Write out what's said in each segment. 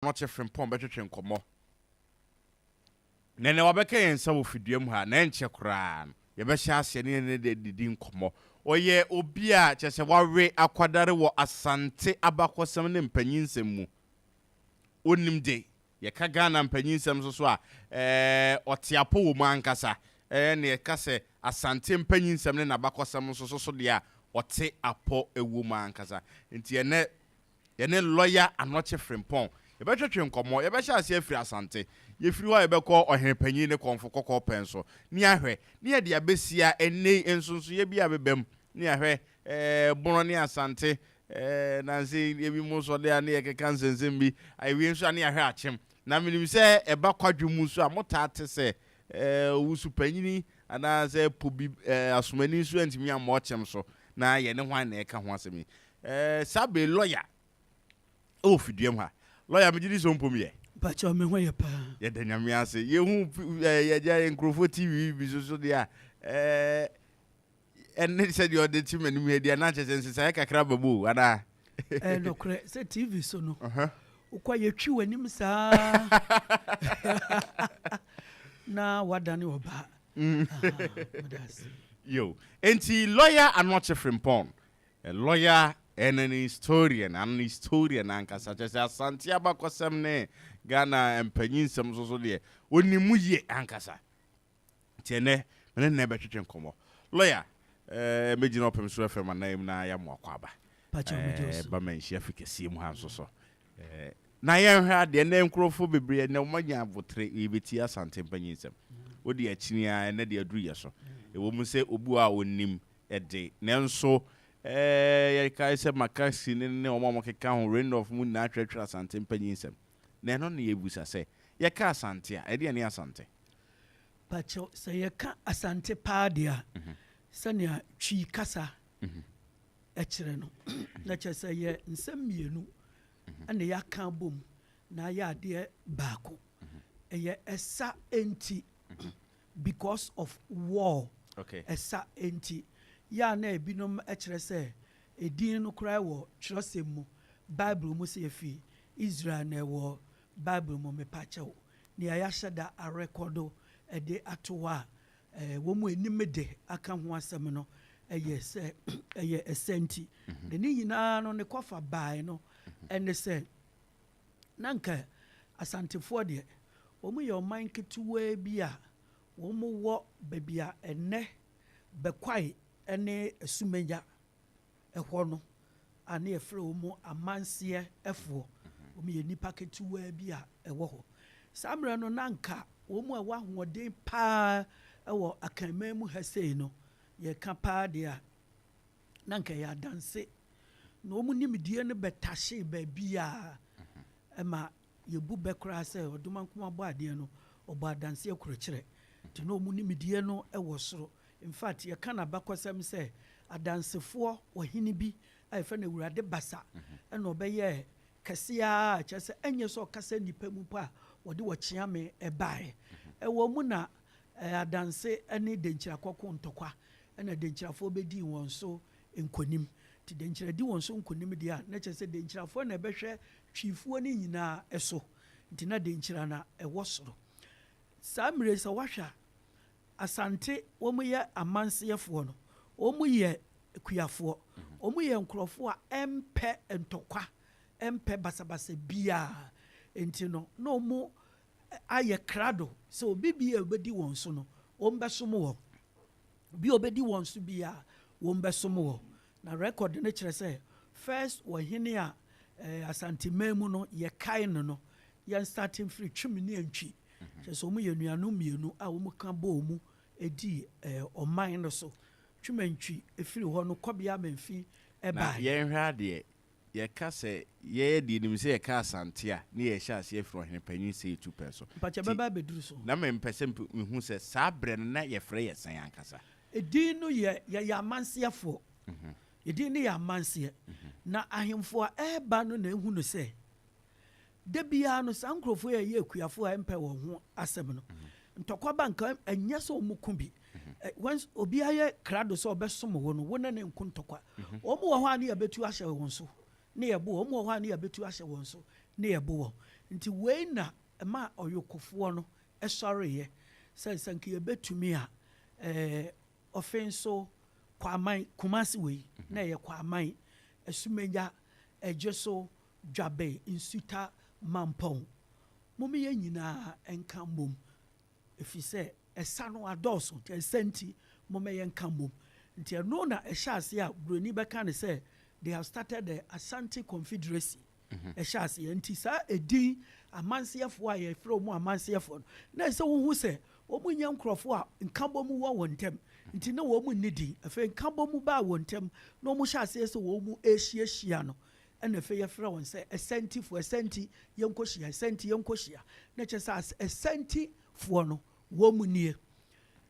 Anokye Frimpong betwetwe nkomo. Nene wabeka yensa wo fiduam ha na enche kra. Ye be hya ase ne didi nkomo. Oye obi a chese wawe akwadare wo Asante abakosem ne mpanyinsem mu. Onim de ye ka Ghana mpanyinsem so a otiapo wo mu ankasa. Ne ye ka se Asante mpanyinsem ne nabakosem so de a ote apo ewu mu ankasa. Nti ye lawyer Anokye Frimpong. You better train come more. You better say free Asante. You free wa you be call or penny ne konfo koko penso. Ni ahwe. Ni e dia besia ene ensunsu ye bia bebem. Ni ahwe bono ni Asante nansi ye bi mo so de na ye keka nsensem bi. Ai wi nso ani ahwe achem. Na minim se e ba kwadwo mu so a motate se wusu panyini ana se pobi asomani nso antimi am ochem so. Na ye ne hwan na e ka ho asemi. Sabe lawyer. O fiduam ha. Lawyer me jidi so mpom ye. Bacha me hwe ye pa. Ye danyame ase. Ye hu ye ja enkrofo TV bi so de a enne said you the team enu he dia na chese sai kakra babu ana. No kre se TV so no. Ukwa ye twi wanim sa. Na wadane oba. Yo, enti lawyer Anokye Frimpong. A lawyer and an historian ankasa chese Asante abakosem ne Ghana mpanyinsem so de onimu ye ankasa tiene mene na betwetwe nkomo lawyer megina opem so FM na ya mo akwaba ba menshi afikesi mu hanso so na ye hwa de na nkrofo bebre na manya abotre ebeti Asante mpanyinsem odi akini a na de aduru ye so ewo mu se obu a onim ede nenso ye kai se makasi ne omo keka ho rain of moon na atwetwe Asante mpanyinsem na no na yebusa se ye ka Asante a ede ne Asante pacho se ye ka Asante paadia sania twi kasa e kire no na che se ye nsem mienu ane ya kan bom na ya de baako ye esa enti because of war. Okay. Esa enti ya na ebinom ekire se edin no krai wo kyerosem mu Bible mu se efi Israel na wo Bible mu mepache wo ni ya shada a recordo ede atowa wo mu enimede aka ho asem no eye se eye esenti de ni nyina no ne kofa bai no ene se nanka Asantefo de wo mu ye oman ketuwa bi a wo mu wo babia ene bekwai ene esumenya ehwo no ane efre wo mu amanse efo wo me nipa ketuwa bi a ewo ho samre no nanka wo mu awa hoden pa ewo akanman mu hasei no ye ka pa de a nanka ya danse no wo mu nimdie no betashe ba bia ema yebu bekra se Adomankomasem no oba danse akurokire ti no mu nimdie no ewo soro. In fact, you can abakosem say adansefo ohini bi ayefa na wurade basa e no beye kasia chese enye so kasa nipa mu pa wode wo chiame e bae e wo mu na adanse ene denchira kokko ntokwa ena denchirafo bedi won so enkonim ti denchira di won so enkonim dia na chese denchirafo na behwe twifuo ni nyina eso nti na denchira na e wo soro samre so wahwa Asante womu ye amanseyefo no womu ye kuyafo womu ye nkrofo a empe entokwa empe basabasa bia enti no mu aye krado so obi obedi won so no wombesom wo bi obedi won so bia wombesom wo na record ne kire se first wo hene a Asante memu no ye kai no ye starting free twimi ne antwi so mu ye nuanu mienu a wo mu kan bo mu edi oman no so twimantwi efiri ho no kobia manfi eba ye hwa de ye ka se ye di nim se ye ka Asante a ne ye hya se efiri ohene panyin se 2 so pacha baba beduru so na me mpese mehu se sabre na ye frɛ ye san ankasa edi no ye amansiafo edi ne ye amansie na ahemfo a eba no na ehu no se de bia no sankrofo ye kuafo a empe wo ho asem no ntokwa banka anya so muku bi once obi aye krado so obesom wo no wona ne nku ntokwa omo wo ho ane abetu ahye won so ne yebo omo wo ho ane abetu ahye won so ne yebo wo nti wei na ma ɔyokofoɔ no ɛsɔreyɛ sɛ sɛnke yɛbɛtumi a ɔfenso kwaman kumasi wei na ɛyɛ kwaman asumenya ɛgye so dwabe nsuta mampɔn momi yɛ nyinaa ɛnka mmom ɛfiri sɛ ɛsa no adɔɔso nti ɛsɛ nti momi yɛ nka mmom nti ɛno na ɛhyɛ ase a buroni bɛka ne sɛ they have started the Asante Confederacy ɛhyɛ ase nti saa ɛdin amanseɛfoɔ a yɛfrɛ mu amanseɛfoɔ no na ɛsɛ wohu sɛ wɔn nyɛ nkurɔfoɔ a nkabɔ mu wɔ wɔn ntam nti na wɔn mu nni din afei nkabɔ mu baa wɔn ntam na wɔn hyɛ aseɛ sɛ wɔn mu ahyiahyia no ɛna afei yɛfrɛ wɔn sɛ ɛsɛntifoɔ ɛsɛnti yɛnkɔhyia ɛsɛnti yɛnkɔhyia na kyerɛ sɛ ɛsɛntifoɔ no wɔn mu nie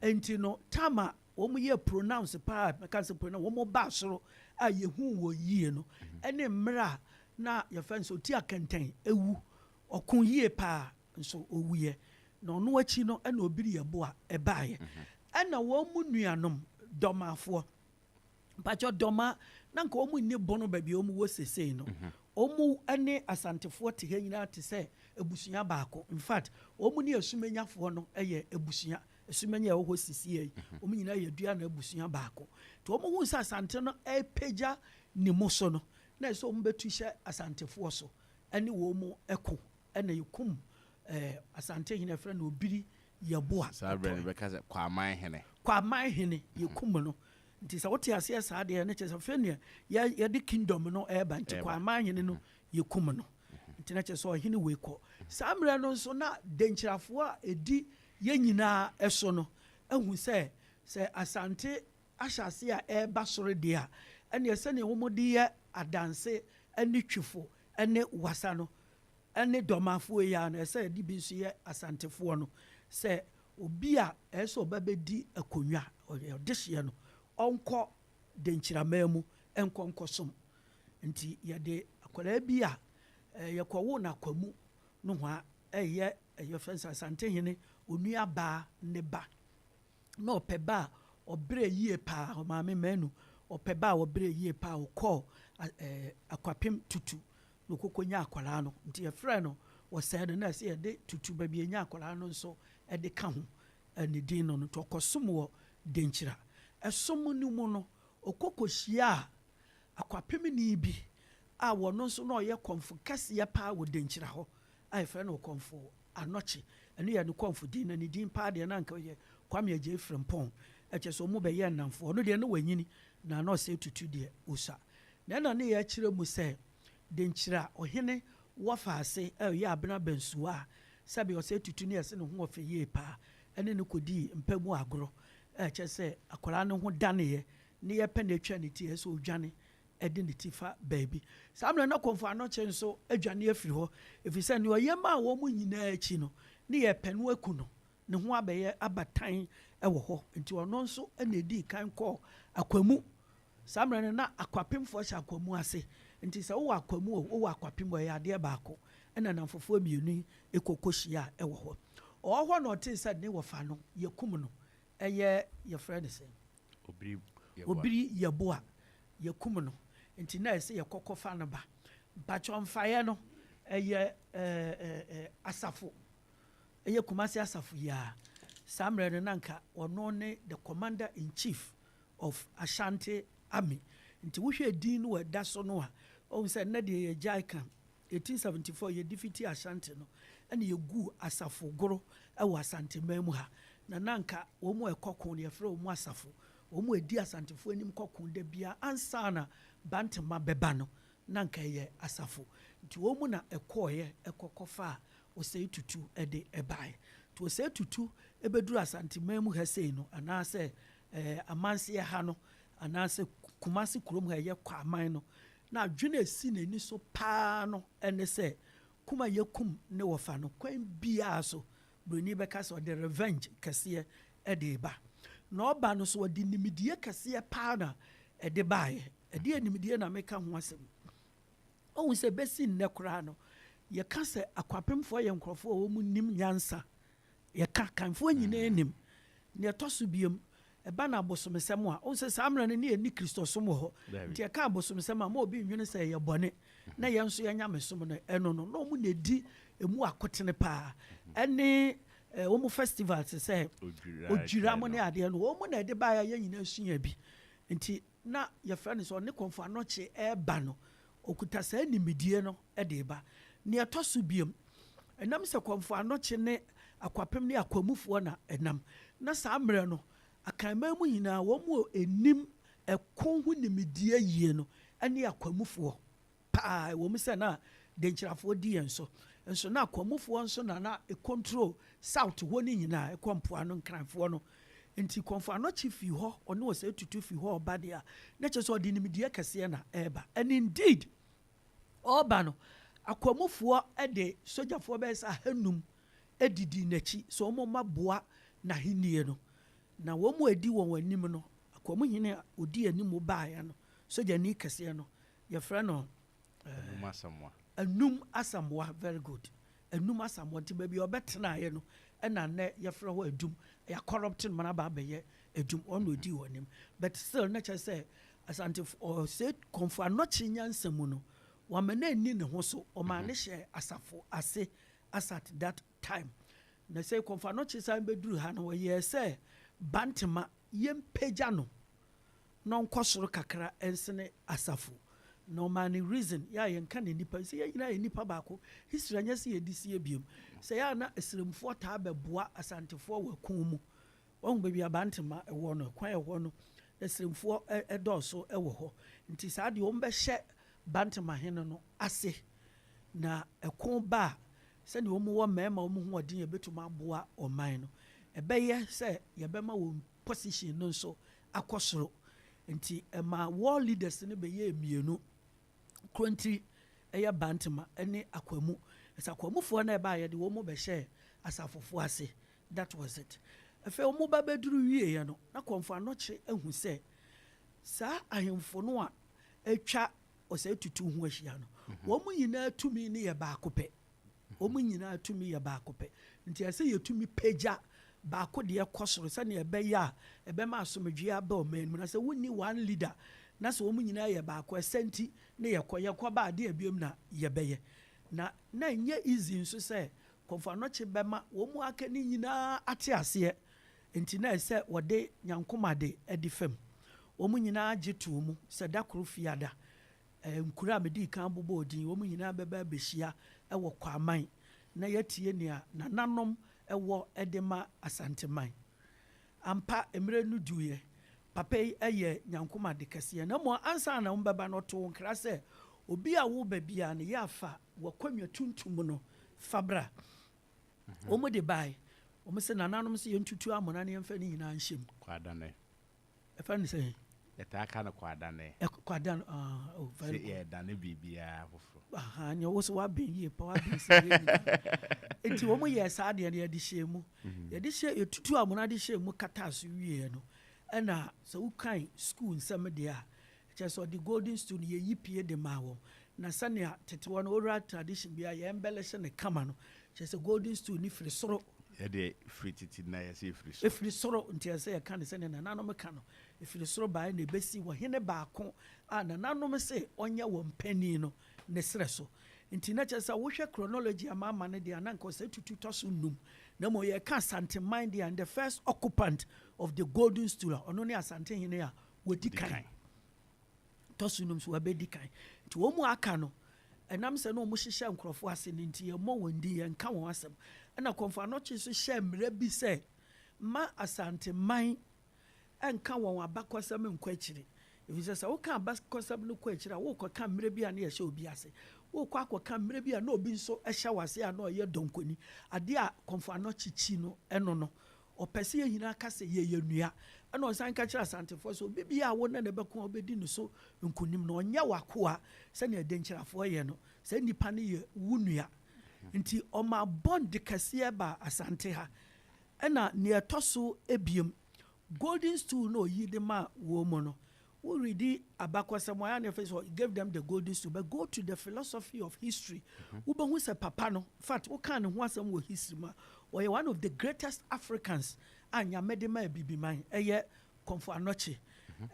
nti no tama wɔn yɛ pronounce paa mɛka sɛ pronounce wɔn ba soro a yɛhu wɔ yie no ɛne mmerɛ a na yɛfɛ nso ti akɛntɛn ewu ɔko yie paa nso owuiɛ na ɔno akyi no ɛna obiri yɛ bo a ɛbaeɛ ɛna wɔn mu nuanom dɔmafoɔ mpakyɛ dɔma na nka wɔn mu nni bono baabi wɔn wɔ sesei no wɔn mu ne asantefoɔ te ha nyinaa te sɛ ebusua baako in fact wɔn mu ne asumenyafoɔ no yɛ ebusua asumenya ɛwɔ hɔ sisi yi wɔn nyinaa yɛ dua na ebusua baako to wɔn ho sɛ asante no ɛpagya ne mu so no na ɛsɛ wɔn bɛtu hyɛ asantefoɔ so ɛne wɔn mu ɛko ɛna yɛkum asante hene frɛ na obiri yɛboa saa brɛ no bɛka sɛ kwaman hene yɛkum no nti sɛ wote aseɛ saa deɛ ne kyerɛ sɛ fɛ nea yɛde kingdom no ɛba nti kwaman hene no yɛkum no nti na kyerɛ sɛ ɔhene wei kɔ saa mmerɛ no nso na denkyirafoɔ a ɛdi yɛn nyinaa ɛso no ɛhu sɛ asante ahyɛ ase a ɛreba soro deɛ a ɛneɛ sɛneɛ wɔn de yɛ adanse ɛne twifo ɛne wasa no ɛne dɔmafoɔ yi a no ɛsɛ yɛde bi nso yɛ asantefoɔ no sɛ obi a ɛsɛ ɔba bɛdi akonnwa ɔde hyeɛ no ɔnkɔ denkyiraman mu ɛnkɔ som nti yɛde akwadaa bi a yɛkɔwo na akwamu no ho a ɛyɛ fɛn sɛ asantehene onua baa ne ba na ɔpɛ ba a ɔbrɛ yie paa ɔmaame mɛnu ɔpɛ ba a ɔbrɛ yie paa ɔkɔɔ akwapem tutu na ɔkɔkɔ nya akwadaa no nti yɛfrɛ no wɔsɛɛ no na ɛsɛ yɛde tutu baabi nya akwadaa no nso ɛde ka ho ne din no nti ɔkɔsom wɔ denkyira ɛsom no mu no ɔkɔkɔhyia a akwapem ni bi a wɔno nso na ɔyɛ kɔmfo kɛseɛ paa wɔ denkyira hɔ a yɛfrɛ no kɔmfo Anokye ɛno yɛ ne kɔmfo din na ne din paa deɛ na nka yɛ Anokye Frimpong ɛkyɛ sɛ ɔmo bɛyɛ nnamfoɔ ɔno deɛ no wanyini na ɔsɛ tutu deɛ ɔsa na ɛna ne yɛakyerɛ mu sɛ denkyira ɔhene wɔfa ase ɛyɛ abena bɛnsuwa a sɛbi ɔsɛ tutu ne yɛsɛ ne ho ɔfɛ yie paa ɛne ne kɔdii mpamu agorɔ ɛkyɛ sɛ akwaraa ne ho daneɛ ne yɛpɛ ne atwa ne ti ɛsɛ odwane ɛde ne ti fa baabi saa mmerɛ na kɔmfo Anokye nso adwane afiri hɔ ɛfiri sɛ ne ɔyɛ ma a wɔn mu nyinaa akyi no ne yɛpɛ no aku no ne ho abɛyɛ abatan ɛwɔ hɔ nti ɔno nso ɛna ɛdi kan kɔɔ akwamu saa mmerɛ no na akwapemfoɔ hyɛ akwamu ase nti sɛ wowɔ akwamu o wowɔ akwapem ɛyɛ adeɛ baako ɛna namfofoɔ mmienu ɛkɔkɔhyia ɛwɔ hɔ ɔwɔ hɔ na ɔte sɛ ne wɔfa no yɛkum no ɛyɛ yɛfrɛ ne sɛ obiri yɛboa yɛkum no nti na ɛsɛ yɛkɔkɔ fa no ba mpatwɔmfaeɛ no ɛyɛ asafo ɛyɛ Kumasi asafo yia saa mmerɛ no nanka ɔno ne the commander in chief of Asante army nti wohwɛ din no ɛda so no a ɔhu sɛ nna deɛ yɛgyae ka 1874 yɛdefiti Asante no ɛne yɛgu asafo goro ɛwɔ Asante man mu ha na nanka wɔn mu ɛkɔko no yɛfrɛ wɔn mu asafo wɔn mu ɛdi asantefoɔ anim kɔko da bia ansa na bantama bɛba no nanka yɛ asafo nti wɔn mu na ɛkɔɔyɛ ɛkɔkɔfa a ɔsɛe tutu ɛde ɛbaeɛ nti ɔsɛe tutu ɛbɛduru Asante man mu ha sei no anaasɛ amanseɛ ha no anaasɛ Kumasi kurom ha ɛyɛ kwaman no na adwene esi n'ani so paa no ɛne sɛ kuma yɛkum ne wɔfa no kwan biara so buroni bɛka sɛ ɔde revenge kɛseɛ ɛde ba na ɔba no so ɔde nimidie kɛseɛ paa na ɛde baeɛ ɛde nimidie na meka ho asɛm ɔhu sɛ bɛsi nnɛ koraa no yɛka sɛ akwapemfoɔ yɛ nkurɔfoɔ a wɔn mu nim nyansa yɛka kanfoɔ nyinaa nim na yɛtɔ so biom ɛba na abosomsɛm a ɔhu sɛ saa mmerɛ no ne yɛni kristosom wɔ hɔ nti yɛka abosomsɛm a ma obi nwene sɛ yɛ bɔne na yɛn nso yɛnyame som no ɛno no na ɔmu na ɛdi emu akotene pa ene omu festival say ojira mo ne ade no omu na de ba ya nyina sua bi nti na your friend is on ne konfo anoche e ba no okuta sa nimidie no e de ba ne etoso biem enam se konfo anoche ne akwapem ne akwamufo na enam na sa amre no akanma mu nyina wo mu enim ekon hu nimidie yie no ene akwamufo pa wo mu se na de nchirafo di enso enso na akwamufo nso na e control south ho ni nyina e kompoa no nkranfo no nti konfo anoche fi ho ono wo se tutu fi ho oba de a na che so de nimidie kase na eba and indeed oba no akwamufo de sojafo be sa hanum edidi nachi so omo maboa na henie no na wo mu edi won anim no akwamu hine odi anim ba ya no soja ni kase no your friend no anum asamwa very good anum asamwa ti baby obetena ye no na ne your friend ho adum ya corrupting mana ba be adum on odi wonim but still nature say asante or say comfort not nyansam no wa mena ni ne ho so o ma ne hye asafo ase at that time na say comfort not say beduru ha no ye say bantema yem pagya no non kosoro kakra ensene asafo no man reason ya yen kan nipa say ya nyina nipa baako history anya se yedisi ebiem say ya na esremfo ta beboa asantefo wa kun mu on bebia bantema ewo no kwan ewo no esremfo edoso ewo ho nti saa de ombe hye bantema hene no ase na ekon ba se ne omu wo mema omu ho odin ebetuma aboa oman no ebeye se yebema wo position no so akosoro nti ema war leaders ne beye emienu kronti eye bantema ene akwamu esa kwamufo na eba ye de wo mu be hye asafofo ase that was it efe omu ba beduru wie ye no na konfo anoche ehu se saa ahemfo no a etwa ose tutu hu ahia no wo mu nyina tumi ne ye ba akopɛ wo mu nyina tumi ye ba akopɛ nti ase ye tumi pagya ba akode kosoro se ne ebe ya ebe ma asomdwe aba o man mu na se woni one leader na se wo mu nyina ye ba akɔ senti ne ye kɔ ba ade abiem na ye beye na nye easy nso se konfo anoche bema wo mu aka ni nyina ate ase nti na se wode nyankomade edi fam wo mu nyina agetu mu se dakoro fiada nkura medi kan bobo odin wo mu nyina beba behia ewo kwaman na yatie nia na nanom ewo edema asante man ampa emre nu duye papa eye nyankomade kase na mo ansa na mbeba no to nkra se obi a wo ba bia ne yafa wakwanwa tuntum no fabra o mo de bai o mo se nananom se yentutu amona ne yemfa ni nyina nhyem kwadane efa ni se yetaka na kwadane kwadan very good dane bibia foforo aha nya wo so wa ben ye pa wa ben se ye enti wo mo ye sa de ne de hyemu ye de hye yetutu amona de hyemu kata so wie no ena so ukan school nsem de a so the golden stone ye yipie de mawo na sane tete won oral tradition bia ye embellish ne kama no so golden stone ni firi soro ye de free titi na ye se firi soro nti se ye kan se ne nanom ka no firi soro ba na besi wo hene baako a nanom se onye wo mpani no ne sere so nti na chese wo hwe chronology ama ne de ananka se tutu toso num na mo ye ka Asante mind and the first occupant of the golden stool ono ne Asante hene a wodi kan tosunum so abedi kan nti wo mu aka no enam se no mu hihye nkrofo ase nti ye mo wondi ye nka won asem na konfa no chi so hye mra bi se ma Asante man enka won abakosam nkwachiri if you say wo ka abakosam no kwachiri wo ko ka mra bi a na ye hye obi ase wo ko akoka mra bi a na obi nso hye wase a na ye donkoni ade a konfa no chi no eno no opese ye hina ka se ye yenua ana osan ka kira Asantefo so bibia wo na beko obedi no so nkunim no onya wakoa se na edenkyirafo ye no se nipa ne ye wunua nti o ma bond kase ba Asante ha ana ne etoso ebiem golden stool no yide ma wo mo no we read abakwasam ya na face gave them the golden stool but go to the philosophy of history wo be hu se papa no in fact wo kan ne ho asam wo history ma or one of the greatest Africans anya medema bibiman eye Komfo Anoche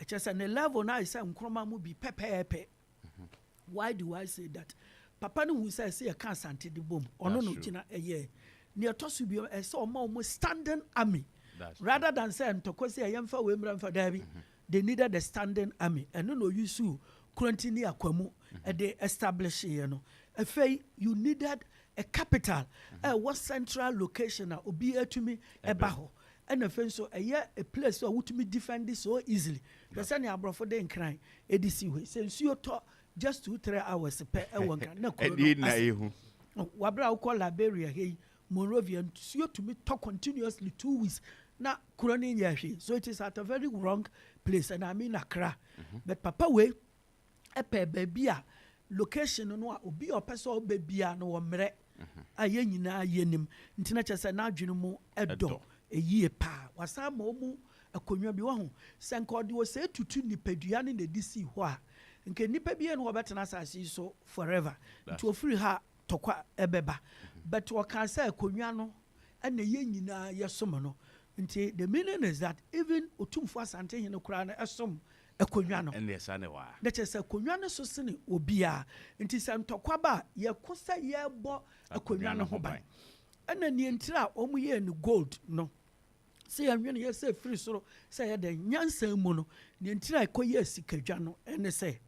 just an level now is nkroma mu bi pepepe why do I say that papa no hu say ka Asante de bom ono no gina eye ne etoso bi e say omo standing army rather than say ntoko say yemfa we mra mfa dabi they needed the standing army and no use currently akwamu they establish you know you needed a capital what central location obi atumi eba ho and so a place where would me defend this so easily because any abrofo dey nkran edisi we since you talk just 2-3 hours per one can na wabra uko Liberia hey Monrovia you to me talk continuously 2 weeks na kuroni nyashi so it is at a very wrong place and I mean Accra but papa we epe baby a location no obi opese baby a no mre aye nyina yenim ntina chese na adwene mu edo eyie pa wasa ma omu akonwa bi wo ho senkode wo se tutu nipadua ne de disi ho a nke nipa bi no obetena asase so forever nti ofiri ha tokwa ebeba but wo kan say akonwa no na ye nyina yesom no nti the meaning is that even otumfo Asante hene kura na esom akonwa no ene sane wa na chese akonwa no so sene obia nti se ntokwa ba ye kosa ye bo akonwa no ho ban ana ni ntira omu ye no gold no say anwene ye say free soro say ye de nyansa mu no ni ntira ekoye sikadwa no ene say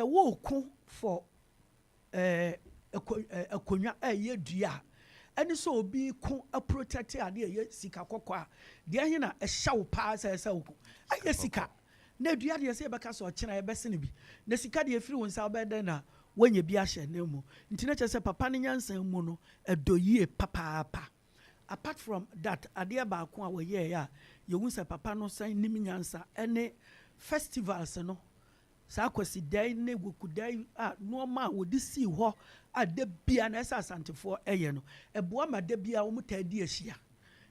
wo ku for akonwa ye dua ene so obi ku a protect ade ye sika kokwa de hina e hyaw pa say wo ku aye sika na dua de say beka so kina ye besene bi na sika de free won sa obeda na wanye bi ahye na mu nti na chese papa ne nyansa mu no edoyie papa apart from that ade ba ko a wo ye ya ye hu se papa no san nim nyansa ene festivals no sa kwasi dai ne woku dai no ma wo di si ho ade bia na esa Asantefo eye no eboa ma de bia wo mutadi ahia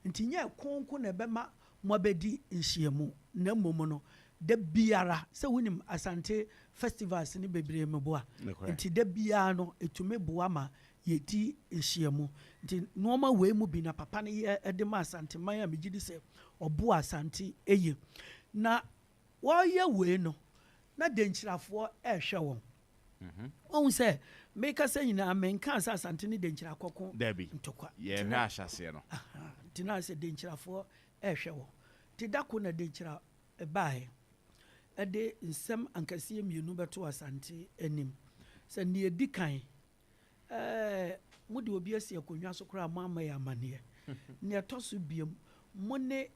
nti nya konko na be ma mo bedi nhyiamu na momo no de biara se wonim Asante festivals ni bebre meboa nti de bia no etume boa ma yedi nhyiamu nti noma we mu bi na papa ne ye de ma Asante man a megidi se obo Asante eye na wo ye we no na denchirafo ehwe won won say make say nyina menka sa Asante ni denchira kokon ntokwa ye hwe ahyase no tina se denchirafo ehwe won ti dako na denchira bae ede nsem ankase mienu beto Asante anim se ne edikan mudi obi asi akonwa so kra mama ya mane ne toso biem mo ne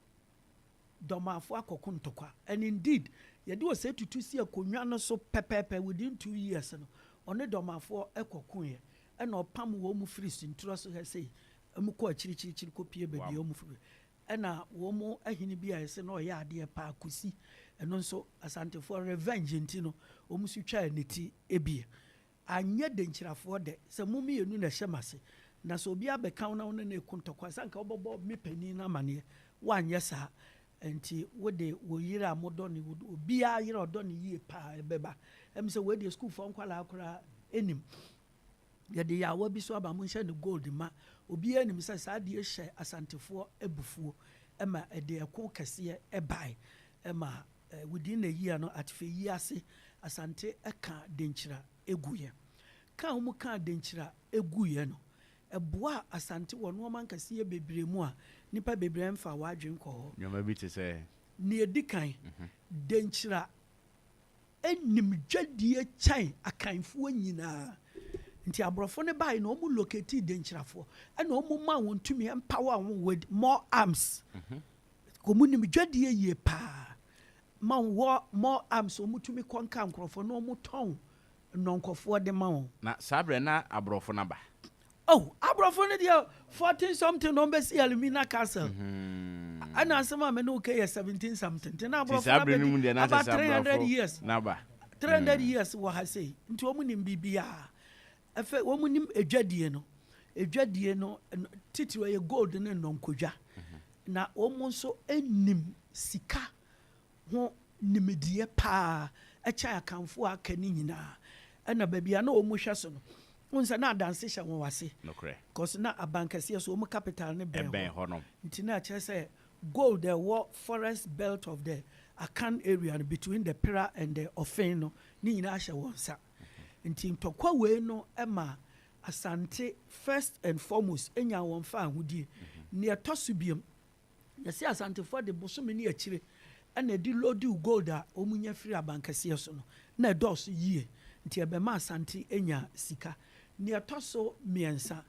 domafo akoko ntokwa and indeed yede o se tutu si akonwa no so pepepe within 2 years no one domafo ekoko ye na opam wo mu free sintro so he say amuko achirichiri kopie baby wo mu free na wo mu ahini bi a se no ya ade pa akusi eno nso Asante for revenge ntino wo mu su twa neti ebie anye denchirafo de se mumi yenu na hyemase na so obi abeka wona wona na ekuntokwa sanka obobo mepani na mane wanye sa enti wode wo yira modo ni obi a yira odo ni yie pa ebeba em se we de school for nkwala akora enim yede ya wa bi so aba mo hye ne gold ma obi enim se sa de hye Asantefo ebufuo ema ede ekon kase ebai ema within a year no atfe yi ase Asante eka denchira eguye ka omu ka denchira eguye no eboa Asante wono man kase bebre mu a nipa bebre mfa wadwen ko ho nyoma bi te se ne edikan denchira enim dwadie chan akanfo nyina nti abrofo ne bai no omu locate denchirafo na omu ma won tumi empower won with more arms komunim dwadie ye pa ma wo more arms omu tumi konka nkrofo no omu ton nonkofo de ma won na sabre na abrofo na ba abrofo ne dia 14 something no be see Alumina Castle ana asema me no ke 17 something na abrofo na be about 300 years na ba 300 years wo ha say nti omu nim bibia efe omu nim edwadie no titiro ye gold ne nonkodwa na omu nso enim sika ho nimedie pa echa akanfo aka ni nyina na babia na omu hwe so no unsa na dance hye won wase no kre cause na abankase so omu capital ne ben hono nti na che say gold the forest belt of the Akan area between the Pira and the Ofeno ni nyina hye won sa nti ntɔkwa wei no ɛma Asante first and foremost enya wɔn fa ahodie ne ɛtɔ so biom yɛsɛ Asantefoɔ de bosome ne akyire ɛna di lodi gold a ɔmunya firi abankɛseɛ so no na ɛdɔɔso yie nti ɛbɛma Asante enya sika ne ɛtɔ so mmiɛnsa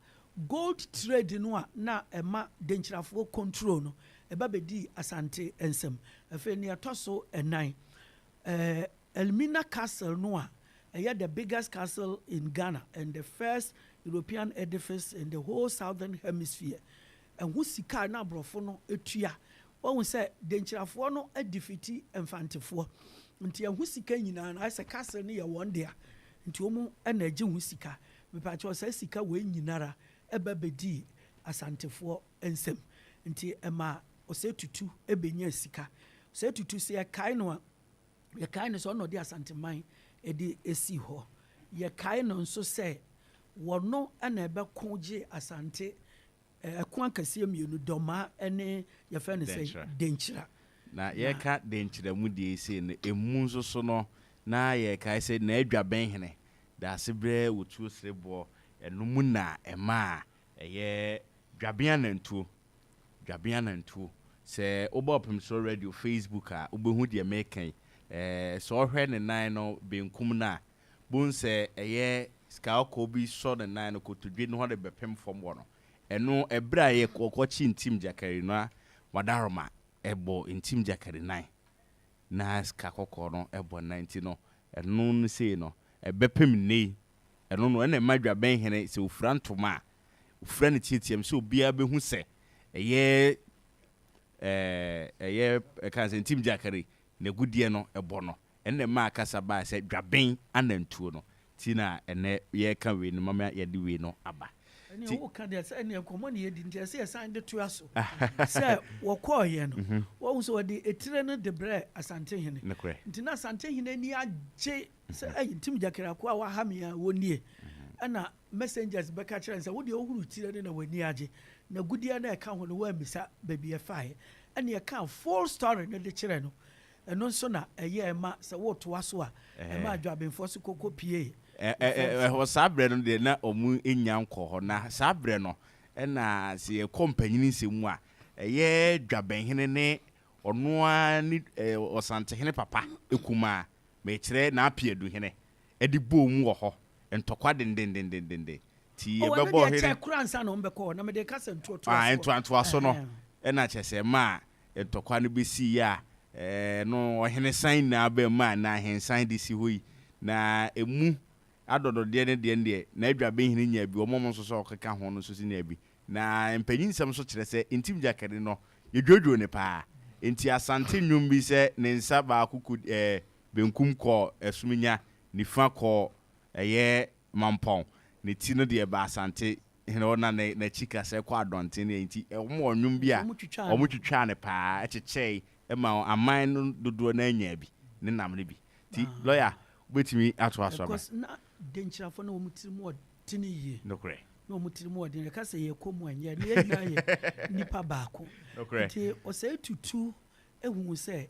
gold trade no a na ɛma denkyirafoɔ control no ɛba bɛdi Asante nsɛm afei ne ɛtɔ so ɛnan Elmina Castle no a the biggest castle in Ghana and the first European edifice in the whole southern hemisphere. And who sika na brofo no etua. Won say denchirafoɔ no edifiti emfantefoɔ. Nti who sika nyina na say castle no ye one there. Nti omu na agi who sika. Me pa cho say sika we nyinara eba bedi Asantefoɔ ensem. Nti ema ose tutu ebenya sika. Ose tutu se kai no a ye kai no so no di Asanteman edi esi ho ye kai no nso sɛ wɔno na ɛbɛko gye Asante ɛko akɛseɛ mmienu dɔma ne yɛfɛ no sɛ denkyira na yɛka denkyira mu die sei no emu nso so no na yɛkae sɛ na adwa bɛnhene da ase brɛ wotuo sereboɔ ɛno mu na ɛma a ɛyɛ dwabea nantuo sɛ wobɔ pemso radio Facebook a wobɛhu deɛ mekan so ɔhwɛ ne nan no benkum na bon sɛ ɛyɛ skaako bi so ne nan no kotodwe no hɔ de bɛpem fam wɔ no ɛno ɛbra yɛ kokɔchi ntim jakari no wadaroma ɛbɔ ntim jakari nan na skakɔkɔ no ɛbɔ 90 no ɛno no sei no ɛbɛpem nei ɛno no ɛna madwa bɛn hene sɛ ofura ntoma ofura ne tietiam sɛ obia bɛhu sɛ ɛyɛ ɛka sɛ ntim jakari na gudie no ebo no enne ma kasa ba se dwaben anantuo no ti na ene ye ka we no mama ye de we no aba ene wo ka de se ene komo ne ye di ntia se san de to aso se wo ko ye no wo so de etire no de bre Asante hene nti na Asante hene ni agye se ayitim jakira ko a wa ha me a wonie ana messengers beka kire se wo de ohuru tire ne na wani agye na gudie na e ka ho no wa misa baby e fae ene e ka full story ne de kire no eno nso na eye ma se woto aso a ma adwabenfo so kokɔ pie ho sabre no de na omu enya nkɔ ho na sabre no na se kompanyini nsemu a eye dwabenhene ne ono a ni Osantehene papa ekuma me kire na apiedu hene edi bom wɔ hɔ ntɔkwa dendendendende ti ye bɛbɔ hene che kuransa no mbɛkɔ na me de kasa ntuoto ntuanto aso no na kyese ma ntɔkwa no besi ya no ohene sign na ba ma na hen sign de si hoyi na emu adodo de ne na adwa be hene nya bi omom nso so okeka ho no so si na bi na mpanyin nsem so kire se intim jakari no yedwodwo ne pa enti Asante nwum bi se ne nsa ba akuku benkum ko esuminya nifa ko mampon ne ti no de ba Asante hene ona na chika se kwa adonte ne enti omo nwum bi a omo twitwa ne pa ekyekye ema aman no dodo na anya bi ne nam ne bi ti lawyer betimi ato aso ba because na denchirafo na omutirim odini yie nokre na omutirim odini ka se ye komu anya ne na ye nipa baako ti o se tutu ehun se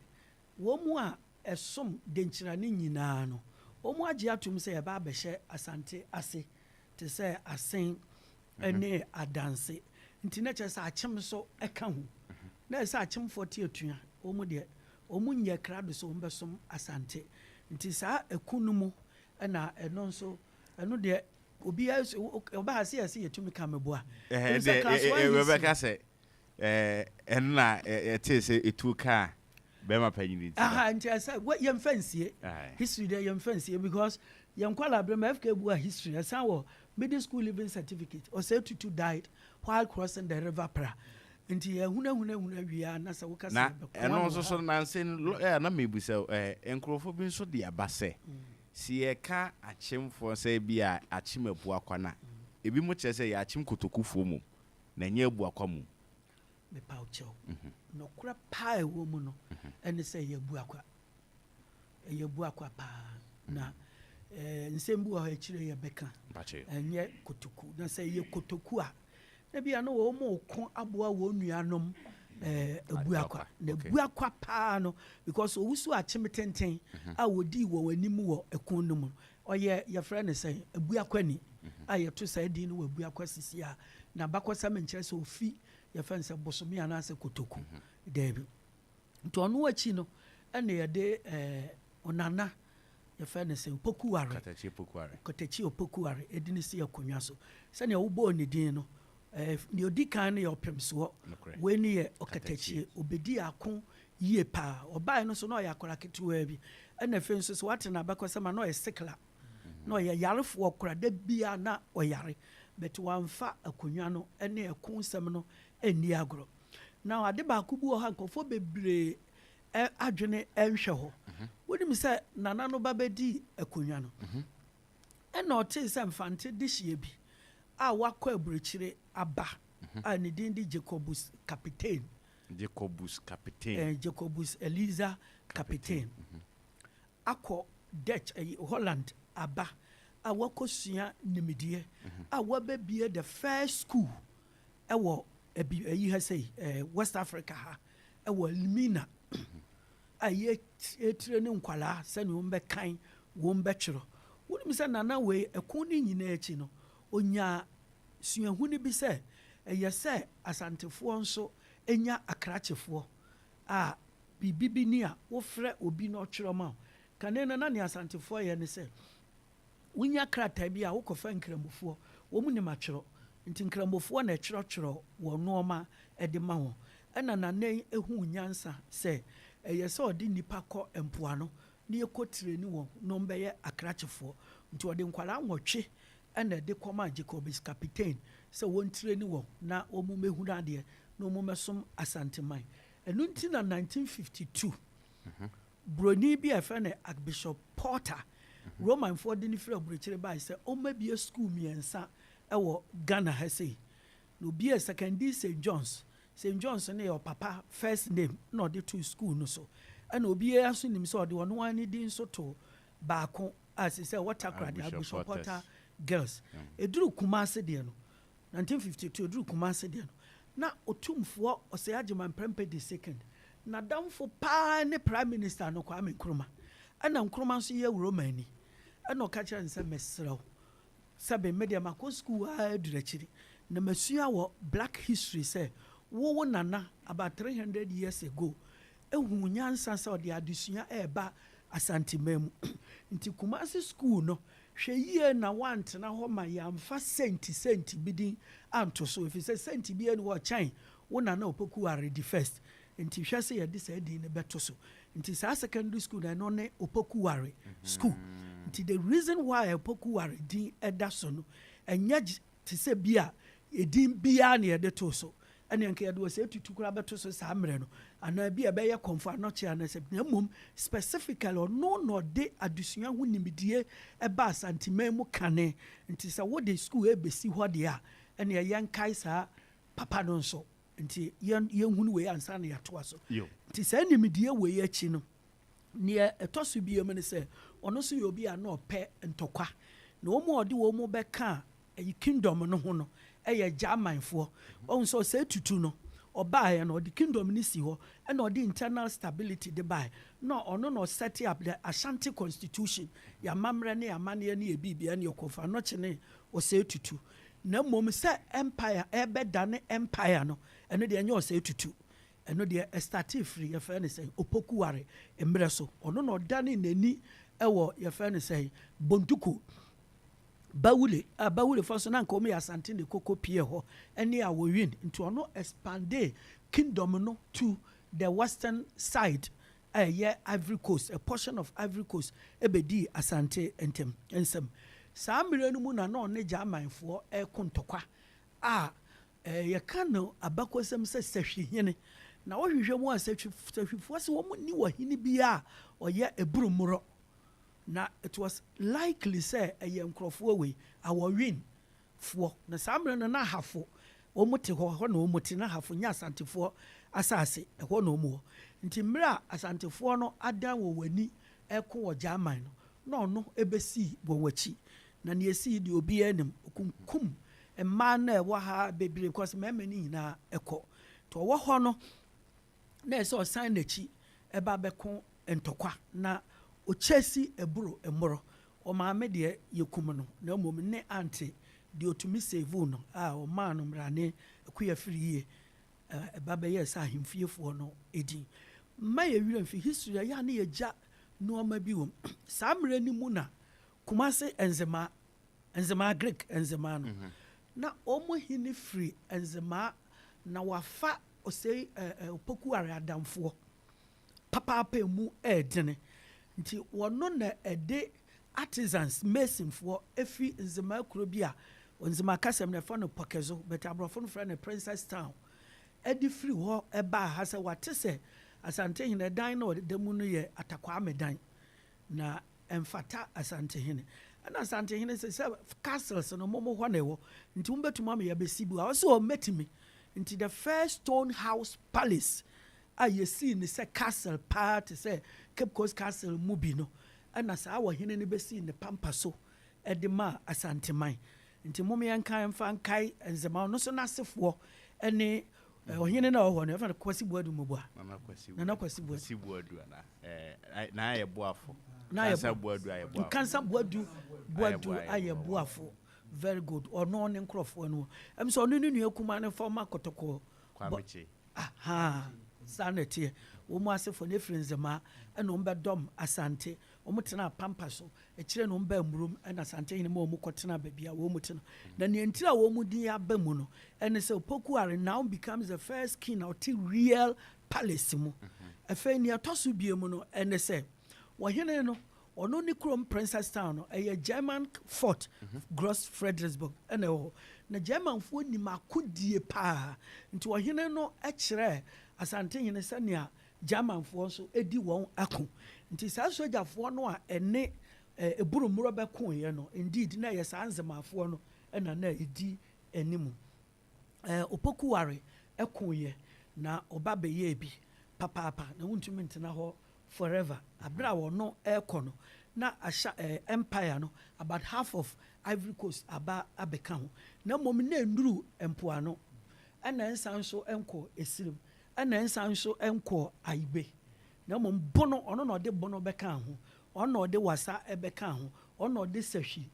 wo mu a esom denchira ne nyinaa no o mu agye atum se ye ba abɛhye Asante ase te se asen ene adanse nti na kyerɛ sɛ akyem so ɛka ho na ɛsɛ akyemfo te atua omu de omu nyɛ krado so ombesom Asante nti saa ekunu mu na ɛno nso ɛno de obi oba ha se yɛtumi ka meboa we beka se enna ete se etu ka be ma panyini nti ɛsɛ yɛm fansie history de yɛm fansie because yɛm kwala bre ma FK bu a history ɛsan wɔ middle school living certificate or say to died while crossing the river Pra nti huna wiya na sa woka na eno so na nse na mebu se enkrofo bi nso de abase si e ka achemfo se bi a achemabu akwana ebi mo kire se ya achem kotokufo mu na nya abu akwa mu me pa ucho no kura pa ewo mu no ene se ya abu akwa pa na nsembu ho akire ya beka enye kotoku na se ye kotoku a na bia no wo mo ko aboa wo nuanom abu akwa na abu akwa pa no because owusu achim tenten a wodi wo anim wo ekon no mu ɔyɛ yɛfrɛ no sɛ abuakwani a yɛto saa din no wɔ abuakwa sisi a na bakɔsɛm nkyerɛ sɛ ofi yɛfrɛ no sɛ bosome anaasɛ kotoku daabi nti ɔno akyi no ɛna yɛde ɔnana yɛfrɛ no sɛ opokuware kɔtakyi opokuware ɛdi no si akonnwa so sɛnea wobɔɔ ne din no ne ɔdi kan no yɛ ɔpemsoɔ wei ne yɛ ɔkatakyie obɛdi ako yie paa ɔbae no so na ɔyɛ akɔra ketewaa bi ɛna afei nso so wate na abakɔsɛm a na ɔyɛ sikla na ɔyɛ yarefoɔ kora da bia na ɔyare but wamfa akonnwa no ne ɛko nsɛm no anni agorɔ na ade baako bi wɔ ha nkɔfoɔ bebree adwene nhwɛ hɔ wonim sɛ nana no ba bɛdi akonnwa no ɛna ɔtee sɛ mfante de hyia bi a wakɔ aburokyire aba a ne din de Jacobus Eliza Kapitein akɔ Dutch Holland aba a wakɔsua nimdeɛ a wabɛbie the first school ɛwɔ ayi ha sɛ West Africa ha ɛwɔ Limina a yɛtire ne nkwalaa sɛne wɔn bɛkan wɔn bɛtwerɛ wonim sɛ nana wei ɛko ne nyinaa akyi no onya suahuni bi sɛ ɛyɛ sɛ asantefoɔ nso ɛnya akrakyefoɔ a biribi bi ni a wofrɛ obi na ɔtwerɛ ma kane no na ne asantefoɔ yɛ ne sɛ wonya krataa bi a wokɔfa nkramofoɔ wɔn nim atwerɛ nti nkramofoɔ na ɛtwerɛtwerɛ wɔ nneɛma ɛde ma wɔn ɛna nana ehu nyansa sɛ ɛyɛ sɛ ɔde nipa kɔ mpoano ne yɛkɔ tireni wɔn na ɔmbɛyɛ akrakyefoɔ nti ɔde nkwalaa nwɔtwe ɛna ɛde kɔma Jacobus Kapitein sɛ wɔn tireni wɔn na wɔn mɛhunu adeɛ na wɔn mɛsom asanteman ɛno nti na 1952 broni bi a ɛfɛ no Archbishop Porter Romanfoɔ de ne firi aburokyire baa sɛ ɔmmabie school mmiɛnsa ɛwɔ Ghana ha sei na obie secondary St. John's ne yɛ ɔpapa first name na ɔde to school no so ɛna obiara so nim sɛ ɔde ɔno ara ne din so to baako a sɛ sɛ Watercrad Archbishop Porter Girls ɛduru Kumase deɛ no 1952 ɛduru Kumase deɛ no na otumfoɔ ɔsɛ Agyeman Prempeh the second na damfo paa ne prime minister no Kwame Nkrumah ɛna Nkrumah nso yɛ Romani ɛna ɔka kyerɛ ne sɛ mesrɛw sɛbe media makɔ school a aduru akyiri na masua wɔ black history sɛ wo nana about 300 years ago ehu nyansa sɛ ɔde adesua ɛba Asante mu nti Kumasi school no hwɛ yie na wantena hɔ ma yamfa senti bi din anto so efi sɛ senti bi enu wɔ kyɛn wo nana Opokuware di first nti hwɛ sɛ yɛde sɛ din ne bɛto so nti saa secondary school na no ne Opokuware school nti the reason why Opokuware din ɛda so no ɛnyɛ te sɛ bia edin bia na yɛde to so ɛne anka yɛde wɔ sɛ tutu kora bɛto so saa mmerɛ no anaa bi ɛbɛyɛ kɔmfo anɔkye anasɛ na mmom specifically ɔno na ɔde adesua ho nimdie ɛba Asanteman mu kane nti sɛ wode school ɛbɛsi hɔ deɛ a ɛne yɛnkae saa papa no nso nti yɛnhunu wei ansa na yɛatoa so nti saa nimdie wei akyi no neɛ ɛtɔ so biam ne sɛ ɔno so yɛ obi a na ɔpɛ ntɔkwa na wɔn a ɔde wɔn bɛka ɛyi kingdom no ho no ɛyɛ Germanfoɔ ɔn so sɛ tutu no ɔbaeɛ no ɔde kingdom no si hɔ ɛna ɔde internal stability de bae na ɔno na set up the Asante constitution yɛamammerɛ ne yɛamanneɛ ne yɛbibia ne yɛkɔfa nɔkye ne ɔsɛ tutu na mmom sɛ empire ɛbɛdane empire no ɛno deɛ ɛnyɛ ɔsɛ tutu ɛno deɛ ɛstarte firi yɛfrɛ no sɛ Opokuware mmerɛ so ɔno na ɔdane n'ani ɛwɔ yɛfrɛ no sɛ Bontuko Bawule fɔ so na nka ɔmo yɛ Asante ne koko pie hɔ ɛne a wɔwin nti ɔno expande kingdom no to the western side ɛyɛ Ivory Coast a portion of Ivory Coast ɛbɛdi Asante nsɛm saa mmerɛ no mu na ɔne Germanfoɔ ɛko ntɔkwa a yɛka no abakɔsɛm sɛ sɛhwehene na wɔhwehwɛ mu a sɛhwifoɔ sɛ wɔn ni wɔ hene bi a ɔyɛ eburumorɔ na it was likely say ɛyɛ nkrɔfoɔ wei awɔwin foɔ na saa mmerɛ no na ahafo wɔn te hɔ na wɔn te na ahafo nya Asantefoɔ asase ɛhɔ na wɔn wɔ nti mmerɛ a Asantefoɔ no adan wɔ w'ani ɛko wɔ German no na ɔno ɛbɛsi wɔ w'akyi na ne esi de obi anim kunkum mmaa na ɛwɔ ha bebree because mmarima no nyinaa ɛkɔ to ɔwɔ hɔ no na ɛsɛ ɔsan n'akyi ɛba bɛko ntɔkwa na ochesi eburo emoro o maame de yekum no na mom ne ante de otumi save no o ma no mrane akuya firiye baba yes ahemfiefo no edin ma ye wira mfi history ya na ye ja no ma bi wom samre ni mu na kumase enzema Greek enzema no na omo hini free enzema na wafa osei opoku are adamfo papa mu edene nti wono na ede artisans mason for efi enzema kuro bi a enzema kasem na fa no pokezo but abrofo no fra na Princess Town edi free ho eba ha se wate se Asante hene dan na de mu no ye atakwa medan na emfata Asante hene ana Asante hene se castles no momo ho na ewo nti umbetuma me ya besibu a so metimi nti the first stone house palace you see ni se castle part se Cape Coast Castle mubi no ana sa wa hene ni besi ne pampa so edema Asante man nti momo yankan mfa nkai enzema no so nasefo ene ohene na oho no fa kwasi buadu mubua na kwasi buadu na ye boafo kansa buadu aye boafo very good ono ne nkrofo no em so onu nunu akuma ne forma kotoko kwameche sanete wo mu asefo ne frinzema eno mbedom Asante omo tena pampa so e kire no mba murum ena Asante hine mo mu kotena babia wo mu tena na ne ntira wo mu din aba mu no ene se Opokuare now becomes the first king of the real palace mu afa ni atoso bie mu no ene se wo hine no ono ni krom Princess Town no a German fort Gross Fredericksburg ene ho na German fo ni makodie pa nti wo hine no e kire Asante hine sania German fo so edi won ako nti sa soja fo no a ene eburumuro be kon ye no indeed na ye sa anzemafo no na edi enimu Opokuare ekon ye na oba be ye bi papa na wuntumi ntena ho forever abra wo no ekono na asha empire no about half of Ivory Coast abeka ho na mom na nduru empoano ana nsan so enko esirim ana nsan so enko aibe na mom bono ono no de bono beka ho ono de wasa ebeka ho ono de sahwi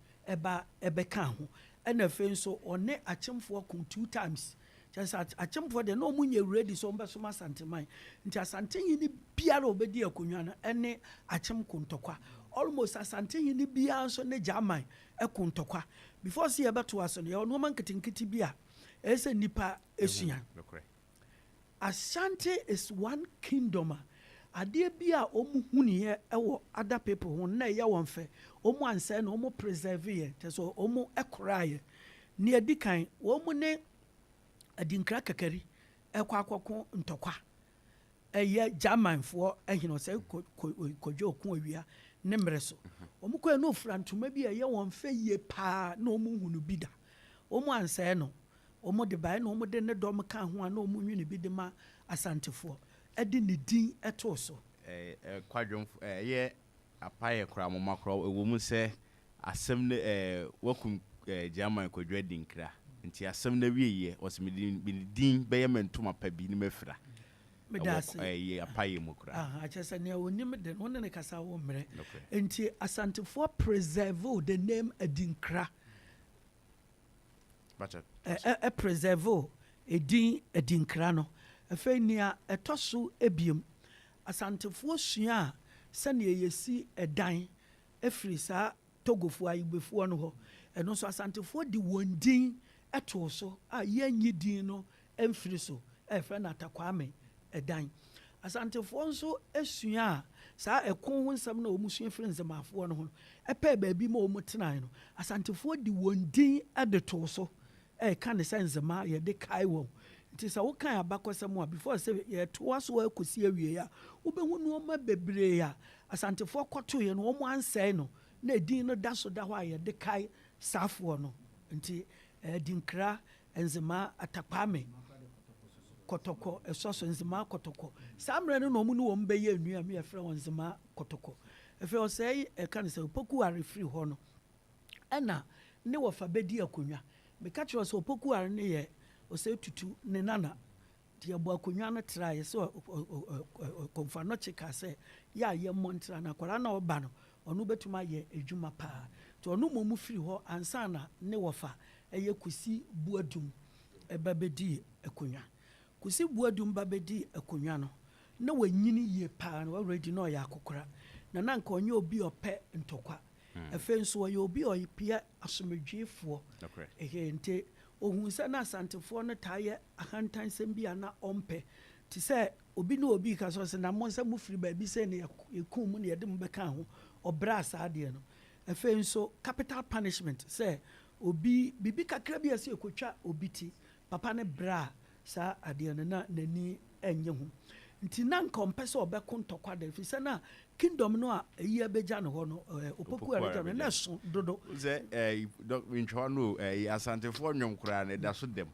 ebeka ho ana fe nso one achemfo kon 2 times just achemfo de no munye ready so mbe so Asante man nti Asante yini biara obedi akonwa na ene achem kontokwa almost Asante yini biara so ne German ekontokwa before see ebeto aso ne no man ketinkiti bia ese nipa esuan Asante is one kingdom ade bia omu huniye ewo other people who na ye wonfe omu anse na omu preserve ye teso omu ekoraye ne edikan omu ne adinkra kakari ekwa akoko ntokwa eye German fo ehino se kojo okun awia ne mreso omu ko no frantuma bi eye wonfe ye pa na omu hunu bida omu anse no omu de bai na omu de ne dom ka ho na omu nwini bi de ma Asantefo edi ne din eto so kwadwom ye apaye kra moma kra ewo mu se asem ne wakum German kodwa dinkra nti asem na wieye osmedin beye mentuma pa bi ni mafira medase ye apaye mu kra achese ne onim de no ne kasa wo mre nti Asantefo preserve the name Adinkra but preserve edin Adinkra no afenia etoso ebiem Asantefo sua sane yesi edan efiri sa Togofo ayibefo no ho eno so Asantefo di wondin eto so a yenyi din no emfiri so efre na Atakwame edan Asantefo nso esua sa ekon ho nsam na omusua firi nzemafo no ho epe baabi ma omutenan no Asantefo di wondin edeto so ka ne senzema ye de kai wo nti sa wo kan abakosam a before say ye to aso akosi awie ya wo behu no ma bebre ya Asantefo kwoto ye no wo mu ansai no na edin no da so da ho aye de kai safo no nti Dinkra enzema Atakwame kotoko esoso enzema kotoko samre no mu no wo mbeye anu am ye frɛ enzema kotoko efe o sei kan se Opokuare free ho no ɛna ne wo fa bedi akonwa me ka kyerɛ so Opokuare ne ye o sei tutu ne nana de abo akonwa no try so konfa no chika se ya ye montra na kwara na oba no ɔno bɛtumi ayɛ adwuma paa nti ɔno mu firi hɔ ansa na ne wɔfa ɛyɛ Kusi Buadum ɛba bɛdi akonnwa Kusi Buadum ba bɛdi akonnwa no na wanyini yie paa na already na ɔyɛ akokora na nanka ɔnyɛ obi ɔpɛ ntɔkwa afei nso ɔyɛ obi ɔyɛ asomdweefoɔ nti ohun sɛ na asantefoɔ no taa yɛ ahantansɛm bi a na ɔmpɛ te sɛ obi ne obi ka so sɛ na mo nsɛ mo firi baabi sɛ ne yɛkum mu ne yɛde mo bɛka ho ɔbrɛ saa deɛ no afei nso capital punishment sɛ obi bibi kakra bi ɛsɛ ɛkɔtwa obi ti papa ne brɛ saa adeɛ no na n'ani ɛnyɛ ho nti na nka ɔmpɛ sɛ ɔbɛko ntɔkwa da ɛfiri sɛ na kingdom no a ɛyi abɛgya no hɔ no opoku ɛregya no na ɛso dodo sɛ ntwa no asantefoɔ nnwom koraa no da so dɛm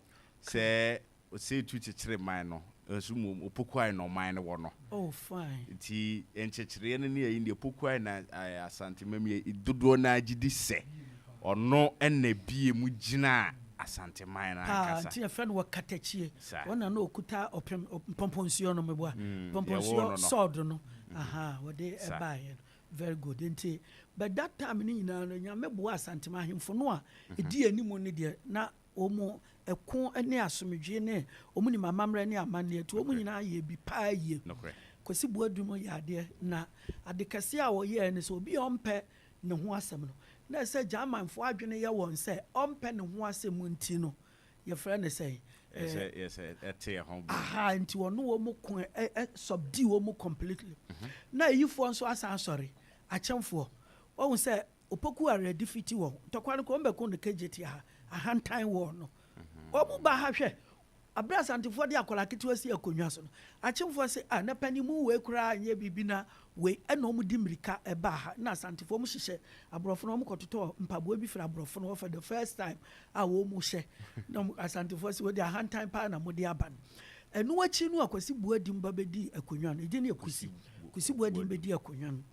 sɛ ɔsɛ tu kyekyere man no ɛso mu opoku ayɛ no ɔman no wɔ no oh fine nti nkyekyereɛ no ne ɛyi ne opoku ayɛ na asante mamie dodoɔ no agye di sɛ ɔno ɛna bie mu gyina asante man na kasa nti yɛfrɛ no wɔkatachie ɔna na ɔkuta mpɔmpɔnsuo no meboa mpɔmpɔnsuo sɔɔdo no wɔde ɛbaeɛ very good nti but that time no nyinaa no nyame boa asantema ahemfo no a ɛdi anim no deɛ na ɔmu ɛko ne asomdwe ne ɔmu nim amammerɛ ne amanneɛ nti ɔmu nyinaa yɛ bi paa yie Kwasi Buadum yɛ adeɛ na ade kɛse a wɔyɛɛ ne sɛ obi a ɔmpɛ ne ho asɛm no na sɛ Germanfoɔ adwene yɛ wɔn sɛ ɔmpɛ ne ho asɛm nti no yɛfrɛ ne sɛ nti ɔno wɔ mu ko subdue wɔ mu completely na ayifoɔ nso asan asɔre akyɛmfoɔ wɔn sɛ opoku already fiti wɔn ntɔkwa no kɔ ɔmbɛko ne kegyeti ahantan wɔ no wɔn ba ha hwɛ abira asantefoɔ de akɔla ketewa si akonnwa so no akyɛmfoɔ sɛ na panin mu wei koraa nyɛ biribi na wei ɛna wɔn di mirika ɛba ha na asantefoɔ mu hyehyɛ aborɔfo no wɔn kɔtotɔ mpaboa bi firi aborɔfo no for the first time a wɔn mu hyɛ na asantefoɔ sɛ wɔde ahantan paa na wɔde aba no ɛnu akyi no Kwasi Buadum ba bɛdi akonnwa no ɛdi ne Kusi Buadum bɛdi akonnwa no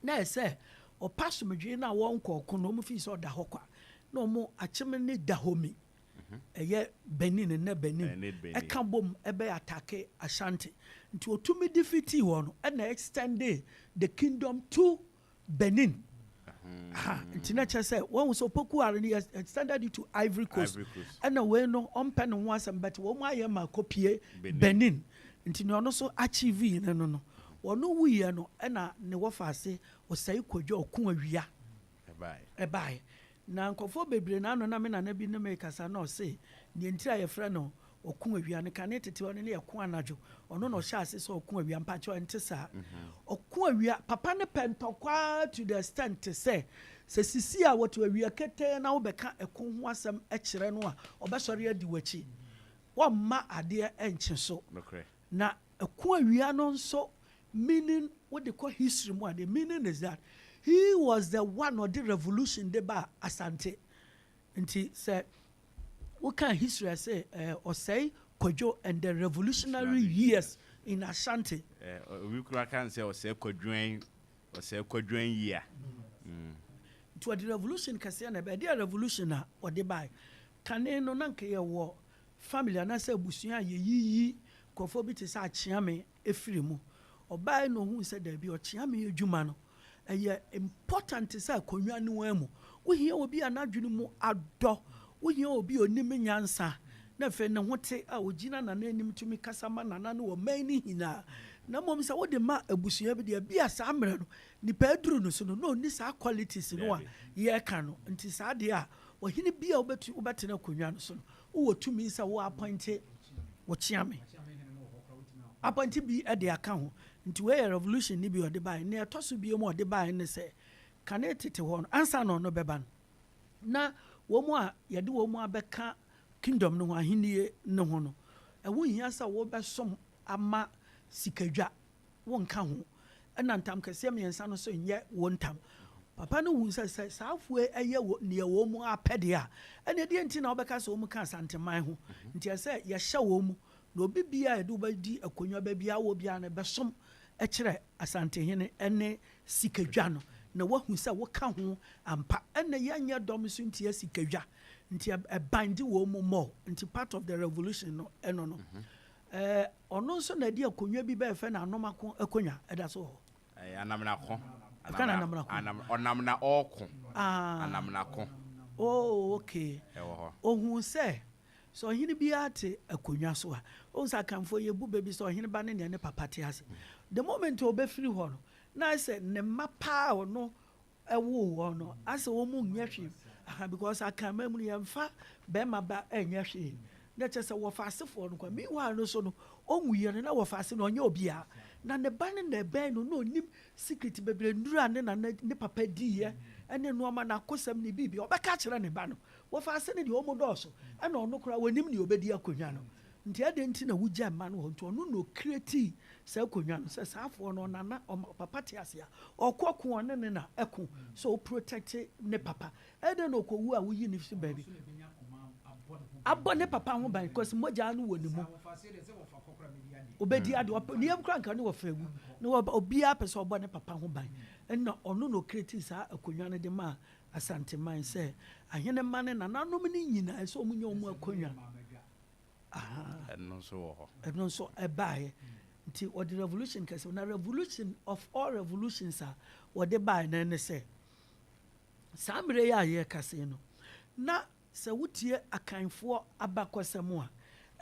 na ɛsɛ ɔpa somdwe na wɔn kɔɔko no wɔn fi sɛ ɔda hɔ kwa na wɔn akyem ne da hɔ mi ɛyɛ Benin ne Benin ɛka bom ɛbɛ atake Asante nti otumi defeat wɔ no ɛna extend the kingdom to Benin nti na kyerɛ sɛ wɔn so opoku are ne extended it to Ivory Coast ɛna wei no ɔmpɛ ne ho asɛm but wɔn ayɛ ma kopie Benin nti ne ɔno so achieve ne no wɔn wuyɛ no ɛna ne wɔfa ase ɔsɛe kodwa ɔko awia ɛbae na nkɔfoɔ bebree na ano na me na bi ne me kasa na ɔse ne ntira yɛfrɛ no ɔko awia ne kane tete ɔno ne yɛko anadwo ɔno na ɔhyɛ ase sɛ ɔko awia mpakyɛ ɔnte saa ɔko awia papa ne pɛntɔkwa to the extent sɛ sisi a wɔto awia ketee na wobɛka ɛko ho asɛm ɛkyerɛ no a ɔbɛsɔre adi w'akyi wɔmma adeɛ ɛnkye so na ɛko awia no nso meaning what they call history more the meaning is that he was the one of the revolution de ba Asante nti say what kind of history I say or say Kojo and the revolutionary years in Asante we can say or say Kojo year to the revolution kasi na be the revolution or the by can no nanke ye wo family na say busua ye yiyi kofo bi te sa chiame efiri mu obai no hu say da bi o chiame adwuma no ɛyɛ important sɛ akonnwa no amu wohia obi anadwene mu adɔ wohia obi onim nyansa na fe ne hote a ogina na nanim tumi kasa ma nana no wɔ man ni hina na mom sɛ wode ma abusua bi de bia saa mmerɛ no nipa aduru no so no no ni saa qualities no a yɛ ka no nti saa de a wɔhene bia wobɛtena akonnwa no so no wo tumi sɛ wo appointe wo chiame appointe bi de aka ho nti we revolution ni bi ode bae na etoso bi mu ode bae ne se kane tete ho no ansa no no beba na wo mu a ye de wo mu abeka kingdom no ho ahenie ne ho no wo hia sa wo besom ama sikadwa wo nka ho na ntam kase miensa no so nye wo ntam papa no hu se saafo eye wo ne wo mu apede a ene de nti na wo beka so wo mu ka santeman ho nti ese ye hye wo mu na obi bia edu ba di akonnwa ba bia wo bia na besom ɛkyerɛ Asante hene ɛne sikadwa no na wahu sɛ woka ho ampa ɛna yɛnyɛ dɔm so nti sikadwa nti ɛbande wɔ mu mɔ nti part of the revolution no ɛno no ɔno nso na di akonnwa bi bɛɛfɛ na anomako akonnwa ɛda so hɔ Kana namna ko. Onam na oko. Ah. Anam na ko. Oh, okay. Ewo ho. Ohun say so hini bi ate akonwa so a o sa kanfo ye bu baby so hini ba ne papa te ase. The moment o be free ho no na say ne mapa o no ewo ho no ase wo mu nya hwe because akama mu ye mfa be ma ba enya hwe na che se wo fa asefo no kwa mi wa no so no onwuye no na wo fa ase no onye obia na ne ba ne na ben no no nim secret bebre ndura ne papa di ye ene no ma na kosam ne bibi obeka kire ne ba no wo fa ase ne de omo doso ena ono kura wanim ne obedi akonwa no nti ade nti na wugya ma no nto ono no create sa akonwa no sa saafo no nana papa te ase a okoko ne ne na eko so protect ne papa ede no kowu a wuyi ne fi baby abɔ ne papa ho ban because mogya no wɔ ne mu obedi ade ne yam kra nka ne wɔ fagu ne obia pese obɔ ne papa ho ban ɛna ɔno no create sa akonwa no de ma Asante man say ahene mane na nanom ni nyina so omunye omu akonwa Ɛno so wo ho. ɛno so ɛbae nti what the revolution kase na revolution of all revolutions are what the bae na ne say samre ya ye kase no na sɛ wotie akanfo abakɔsɛm a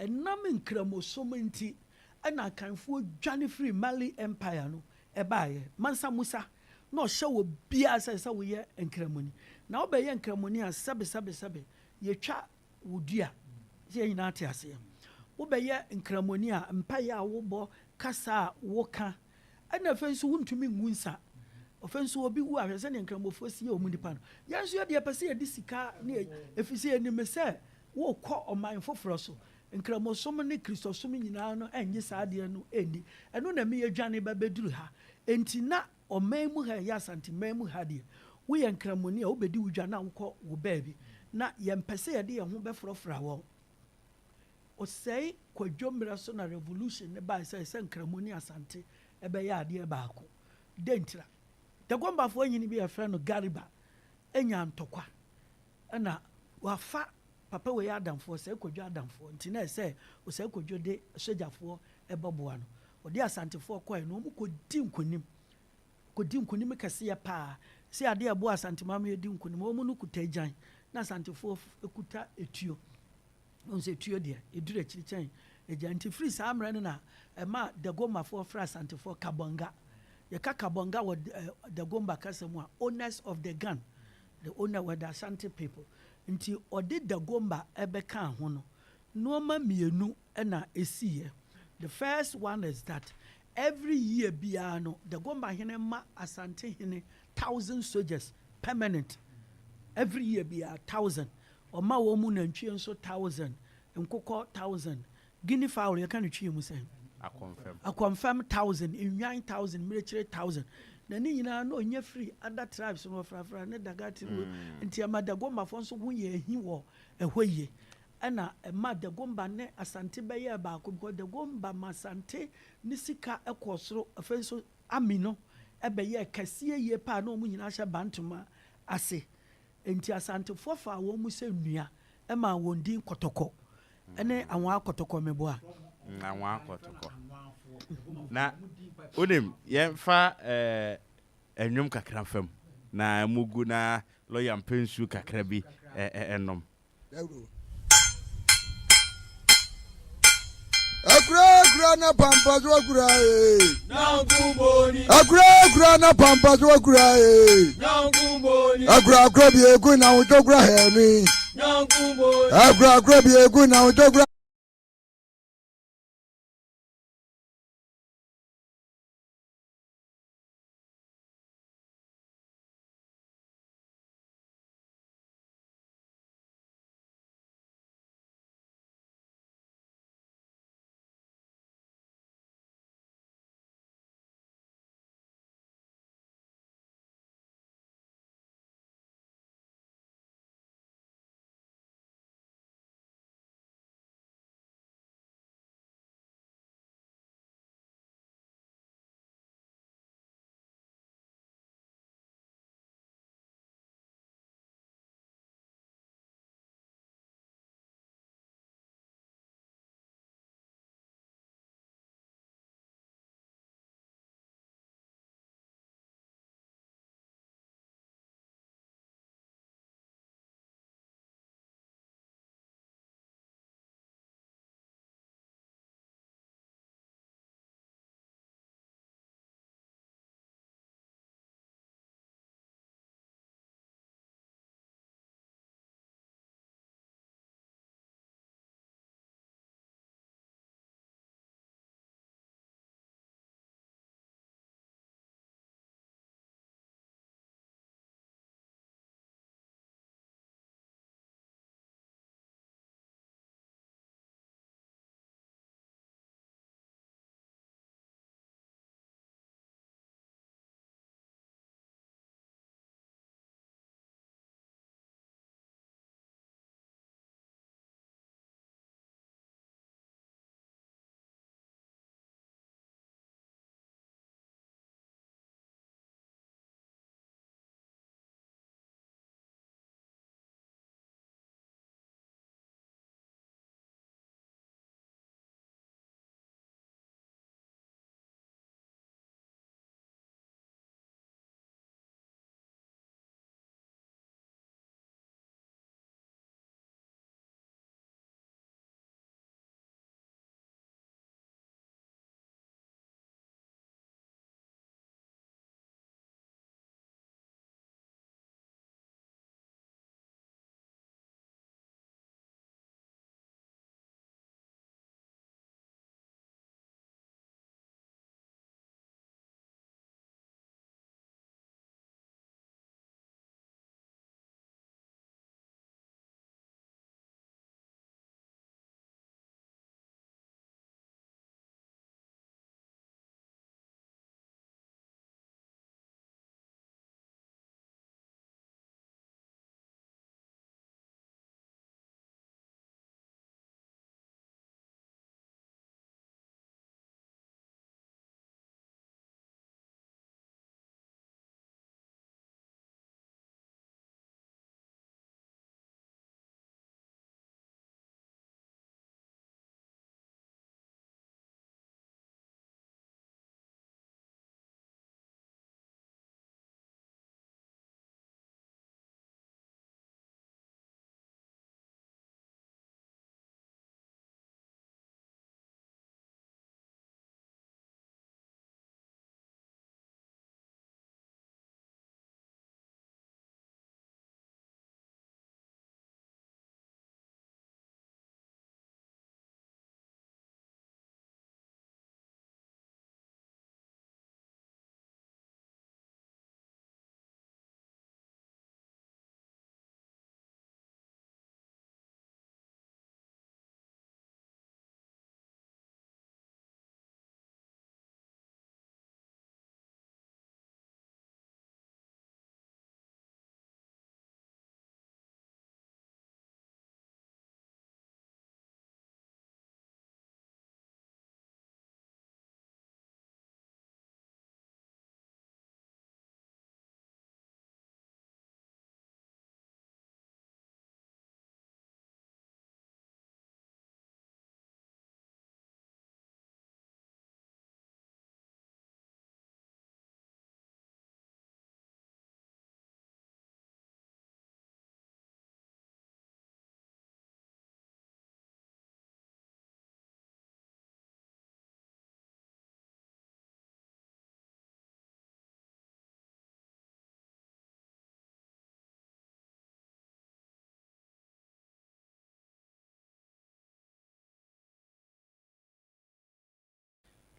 ɛnam nkramosom nti ɛna akanfo dwane free Mali empire no ɛbae Mansa Musa na ɔhyɛ wɔ bia sɛ woyɛ nkramoni na wobɛyɛ nkramoni a sɛbe yɛtwa wodua sɛ nyina ate ase wobɛyɛ nkramoni a mpaeɛ a wobɔ kasa a woka ɛna afei nso wontumi ngu nsa afei nso obi wu ahwɛ sɛ ne nkramofoɔ si yɛ ɔmu nipa no yɛn nso yɛdeɛ pɛ sɛ yɛde sika ne ɛfiri sɛ yɛnim sɛ wokɔ ɔman foforɔ so nkramosom ne kristosom nyinaa no ɛnyɛ saa adeɛ no ɛnni ɛno na meyɛ dwane bɛbɛduru ha enti na ɔman mu ha yɛ Asante man mu ha deɛ woyɛ nkramoni a wobɛdi wodwa na wokɔ wo baabi na yɛmpɛ sɛ yɛde yɛn ho bɛforɔfora wɔn ɔsɛe kwadwommerɛ so na revolution ne baa sɛ nkramoni Asante ɛbɛyɛ adeɛ baako dentira dagombafoɔ nyini bi yɛfrɛ no Gariba ɛnya ntɔkwa ɛna wafa papa wɔ yɛ adamfoɔ sɛ kwadwo adamfoɔ nti na ɛsɛ ɔsɛ kwadwo de sogyafoɔ ɛbɛboa no ɔde Asantefoɔ kɔɛ no ɔmu kɔdi nkonim kɛseɛ paa sɛ adeɛ ɛboa Asante mama yɛdi nkonim ɔmu no kuta agyan na Asantefoɔ kuta etuo ɔnso etuo deɛ ɛduru akyiri kyɛn agyan nti firi saa mmerɛ no na ɛma dagombafoɔ fra Asantefoɔ kabonga yɛka kabonga wɔ dagomba kasa mu a owners of the gun the owner were the Asante people nti ɔde dagomba ɛbɛka ho no nneɛma mmienu ɛna ɛsiiɛ the first one is that every year biano the gomba hene ma Asante hene 1,000 soldiers permanent every year bia 1,000 or ma wo mu nantwie nso 1,000 nkokɔ 1,000 guinea fowl you can twie mu say a confirm 1,000 inwan 1,000 military 1,000 na ni nyina no nya free other tribes no frafra ne dagati nti ama the gomba fo nso ho ye hi wo ehwoye ɛna ɛma dagomba ne Asante bɛyɛ baako because dagomba ma Asante ne sika ɛkɔ soro afei nso ami no ɛbɛyɛ kɛseɛ yie paa na ɔmo nyinaa hyɛ bantoma ase enti Asantefoɔ fa wɔn mu sɛ nnua ɛma wɔn din kɔtɔkɔ ɛne àwọn akɔtɔkɔ meboa àwọn akɔtɔkɔ na onim yɛmfa ɛnwom kakra fam na mugu na lɔya mpensu kakra bi ɛnom Akura na pampas wakura Akura na pampas wakura Akura bi egu na utokura hemi Akura bi egu na utokura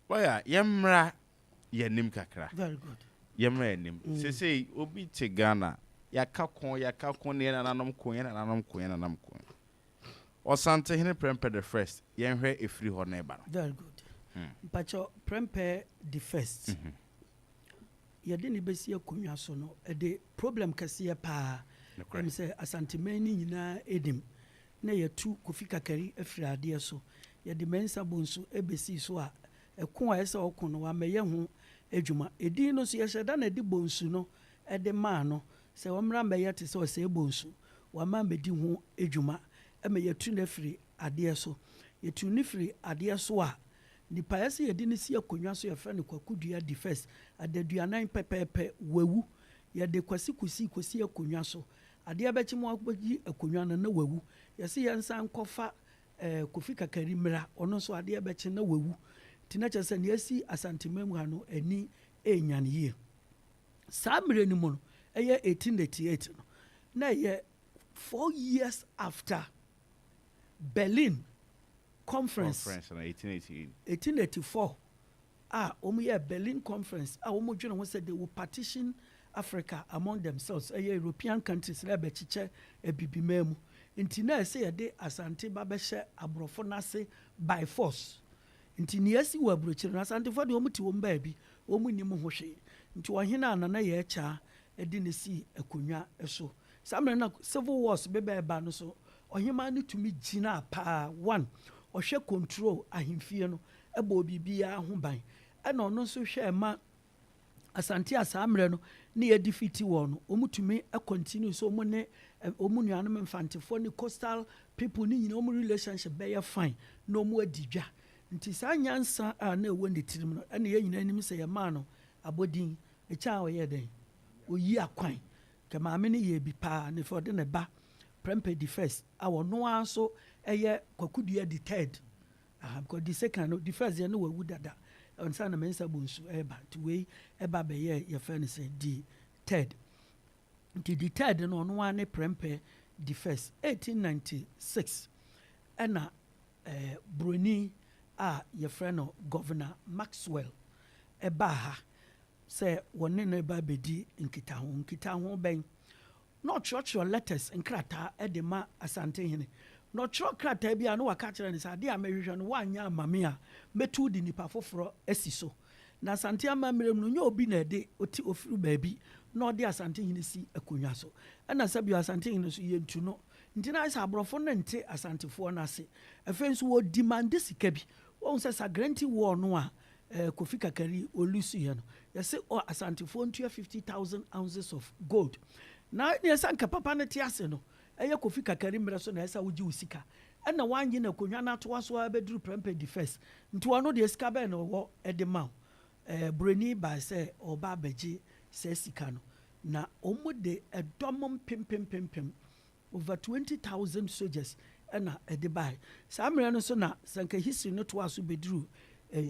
Boya yemra yenim kakra. Very good. Yemra yenim. Say obi te Ghana. Yaka kon ne nanom kon. Asante hene prempe the first. Yenhwe efiri ho na eba no. Very good. Pacho prempe the first. Yɛde ne bɛsi akonnwa so no ɛde problem kɛseɛ paa ɛm sɛ asanteman ni nyinaa ɛdim na yɛtu kofi kakari afiri adeɛ so yɛde mensa bonsu ɛbɛsi so a ɛko a ɛsɛ ɔko no wamɛyɛ ho adwuma ɛdin no so yɛhyɛ da na ɛde bonsu no ɛde maa no sɛ wɔmmra mbɛyɛ te sɛ ɔsɛ bonsu wama mbɛdi ho adwuma ɛma yɛtu no afiri adeɛ so yɛtu no firi adeɛ so a nipa yɛsɛ yɛde ne si akonnwa so yɛfrɛ no kwakudua di first adaduanan pɛpɛɛpɛ wawu yɛde kwasi akonnwa so adeɛ bɛkyi mu akɔgyi akonnwa no na wawu yɛsɛ yɛnsa nkɔfa kofi kakari mmra ɔno nso adeɛ bɛkyi na wawu nti na kyerɛ sɛ ne yɛsi asanteman mu ha no ani ɛnyane yie saa mmerɛ no mu no ɛyɛ 1888 no na ɛyɛ 4 years after Berlin Conference 1884 Berlin Conference dwene ho sɛ they will partition Africa among themselves European countries na bɛkyekyɛ abibima mu nti na ɛsɛ yɛde Asante ba bɛhyɛ aborɔfo n'ase by force nti ne yɛsi wɔ aburokyire no Asantefo de wɔn ti wɔn baabi wɔn nim ho hwee nti ɔhene anana yɛkya ɛde ne si akonnwa so saa mmerɛ na civil wars bɛbɛɛba no so ɔhema no tumi gyina paa one ɔhwɛ control ahemfie no ɛbɔ biribiara ho ban ɛna ɔno nso hwɛ ma Asante asammerɛ no ne yɛ defeat wɔ no ɔmutumi continue so ɔmo ne ɔmo nuanom mfantefoɔ ne coastal people ne nyina ɔmo relationship bɛyɛ fine na ɔmo adi dwa nti saa nyansa a na ɛwɔ ne tirim no ɛna yɛ nyina anim sɛ yɛ maa no abɔdin ɛkyɛ a ɔyɛ dɛn oyi akwan ka maame ne yɛ bi paa ne fɛ ɔde ne ba prempe the first a wɔno ara so ɛyɛ kwakudua the third because the second no the first yɛ no wawu dada ɔnsa na mensa bonsu ɛba nti wei ɛba bɛyɛ yɛfrɛ no sɛ the third nti the third no ɔno ara ne prempe the first 1896 ɛna Broni a yɛfrɛ no Governor Maxwell ɛba ha sɛ wɔne no ɛba bɛdi nkitaho bɛn na ɔkyerɛkyerɛ letters nkrataa ɛde ma Asante hene na ɔkyerɛ krataa bi a na waka kyerɛ ne sɛ adeɛ a mɛhwehwɛ no woanyɛ amame a mɛtu de nipa foforɔ asi so na Asante ama mmerɛ mu no nyɛ obi na ɛde ɔti ofiri baabi na ɔde Asante hene si akonnwa so ɛna sɛ bio Asante hene so yɛntu no nti na sɛ aborɔfo no nte asantefoɔ no ase afei nso wɔdimande sika bi wɔhu sɛ sagrante wɔ no a Kofi Kakari olusuiɛ no yɛsɛ asantefoɔ ntua 50,000 ounces of gold na ne yɛsɛ nka papa no te ase no ɛyɛ Kofi Kakari mmerɛ so na ɛsɛ wogye wo sika ɛna woanye na akonnwa no atoa so a bɛduru prempe the first nti wɔno deɛ sika bɛɛ na wɔwɔ ɛde ma Broni baa sɛ ɔba abɛgye sɛ sika no na ɔmo de ɛdɔm mpempempempem over 20,000 soldiers ɛna ɛde bae saa mmerɛ no so na sɛnka history no toa so bɛduru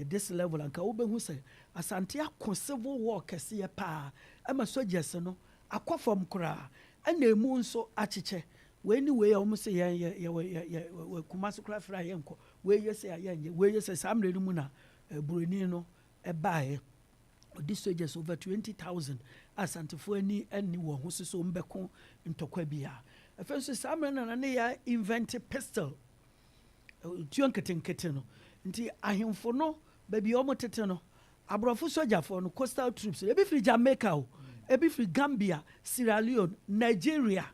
this level anka wobɛhu sɛ Asante akɔ civil war kɛseɛ paa ɛma soldiers no akɔ fam koraa ɛna emu nso akyekyɛ wei ni wei a wɔn sɛ yɛ kuma so koraa fira yɛn nkɔ wei yɛ sɛ yɛn wei yɛ sɛ saa mmerɛ no mu na Broni no ɛbaeɛ ɔde soldiers over 20,000 Asantefoɔ ani ɛni wɔn ho soso mbɛko ntɔkwa biara afei nso saa mmerɛ no na ne yɛ invent pistol tuo nketenkete no nti ahemfo no baabi a wɔn tete no aborɔfo sogyafoɔ no coastal troops ebi firi Jamaica o ebi firi Gambia Sierra Leone Nigeria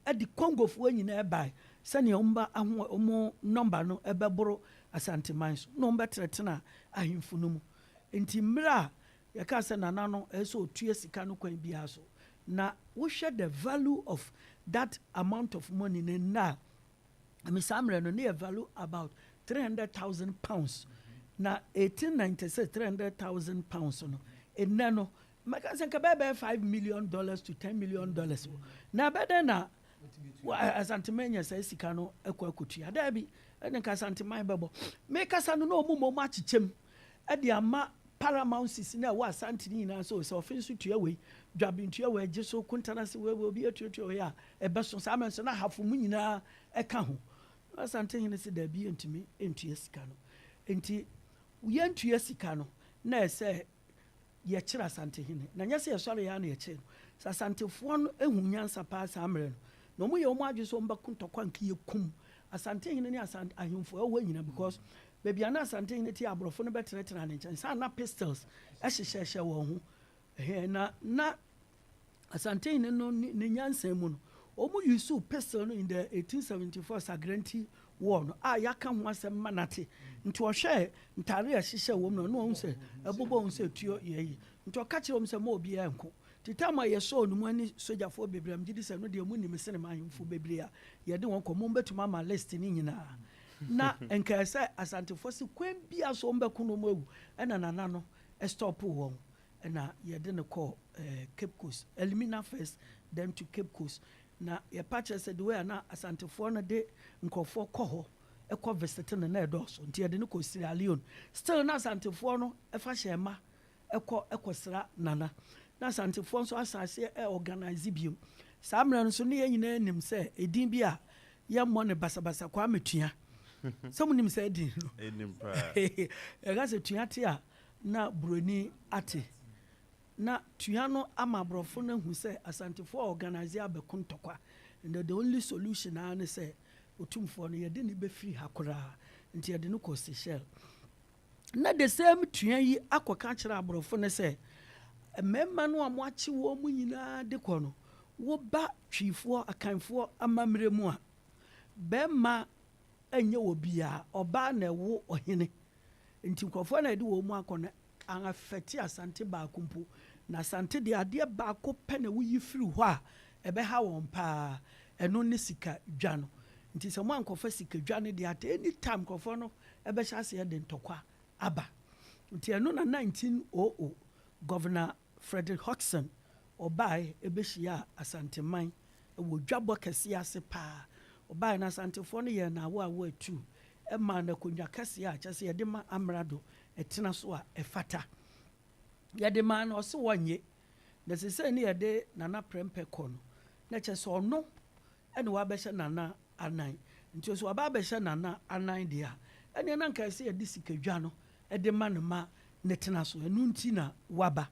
ɛde Congofoɔ nyinaa ɛbae sɛnea wɔn nɔmba no ɛbɛboro Asanteman so na wɔn bɛtenatena ahemfo no mu nti mmerɛ a yɛka sɛ nana no ɛsɛ otua sika no kwan biara so na wohwɛ the value of that amount of money ne na saa mmerɛ no ne yɛ value about 300,000 pounds na 1896 300,000 pounds no ɛnɛ no maka sɛ nka bɛbɛyɛ $5 million to $10 million na bɛdɛ na Asanteman nyɛ sɛ sika no ɛkɔ akɔtua daa bi ɛne nka Asanteman bɛbɔ mekasa no na ɔmu ma ɔmu akyekyɛm ɛde ama Paramount sisi na ɛwɔ Asante nyinaa so sɛ ɔfe nso tua wei dwabintua wei agye so kuntana se wei obi atuatua wei a ɛbɛso saa mmerɛ nso na ahafo mu nyinaa ɛka ho Asante hene sɛ daabi ntumi ntua sika no nti yɛntua sika no na ɛsɛ yɛkyerɛ Asante hene na nyɛ sɛ yɛsɔre yɛ na yɛkyerɛ no sɛ Asantefoɔ no ehu nyansa paa saa mmerɛ no na ɔmo yɛ ɔmo adwe so ɔmo bɛko ntɔkwa nka yɛkum Asante hene ne ahemfo ɛwɔ nyina because baabi a na Asante hene ti aborɔfo no bɛtenatena ne nkyɛn saa na pistols ɛhyehyɛhyɛ wɔn ho na Asante hene no ne nyansa mu no ɔmo use pistol no in the 1874 Sagranti war no yɛaka ho asɛm ma nate nti ɔhwɛ ntare a hyehyɛ wɔm no ɔno sɛ ɛbobɔ wɔn sɛ tuo yɛyi nti ɔka kyerɛ wɔm sɛ ma obiara nko tita ma yɛsɔɔ no mu ani sogyafoɔ bebree am gye di sɛ no deɛ mu nim sene ma ahemfo bebree a yɛde wɔn kɔ mo bɛtumi ama list ne nyinaa na nka sɛ Asantefoɔ si kwan bia so ɔmbɛko no mu awu ɛna nana no stop wɔn ɛna yɛde ne kɔ Cape Coast Elimina first then to Cape Coast na yɛpa kyerɛ sɛ de wei a na Asantefoɔ no de nkurɔfoɔ kɔ hɔ ɛkɔ visite no na ɛdɔɔso nti yɛde no kɔ Sierra Leone still na Asantefoɔ no ɛfa hyɛ ma ɛkɔ sra nana na Asantefoɔ nso asase organize bio saa mmerɛ no so ne yɛn nyinaa nim sɛ edin bi a yɛmmɔ ne basabasa kwa metua sɛ mu nim sɛ edin no ɛka sɛ tua te a na buroni ate na tua no ama aborɔfo no hu sɛ Asantefoɔ organize abɛko ntɔkwa and the only solution ne sɛ otumfoɔ no yɛde ne bɛfiri ha koraa nti yɛde no kɔ Seychelles na the same tua yi akɔka kyerɛ aborɔfo no sɛ mmarima no a moakye wɔn mu nyinaa de kɔ no woba twifoɔ akanfoɔ amammerɛ mu a bɛrima ɛnyɛ wɔ biara ɔbaa na ɛwo ɔhene nti nkurɔfoɔ na ɛde wɔn mu akɔ no angafɛte Asante baako mpo na Asante de adeɛ baako pɛ na woyi firi hɔ a ɛbɛha wɔn paa ɛno ne sika dwa no nti sɛ mo ankɔfa sika dwa no de ate anytime nkurɔfoɔ no ɛbɛhyɛ aseɛ de ntɔkwa aba nti ɛno na 1900 Governor Frederick Hodgson ɔbae ɛbɛhyia Asanteman ɛwɔ dwabɔ kɛseɛ ase paa ɔbae na Asantefoɔ no yɛ na awo atu ɛma na konwa kɛseɛ a kyɛ sɛ yɛde ma amrado ɛtena so a ɛfata yɛde ma na ɔse wɔnye na sɛ ne yɛde nana prɛmpɛ kɔ no na kyɛ sɛ ɔno ɛne wabɛhyɛ nana anan nti ɔso waba abɛhyɛ nana anan deɛ a ɛne na nka sɛ yɛde sikadwa no ɛde ma ne ma ne tena so ɛno nti na waba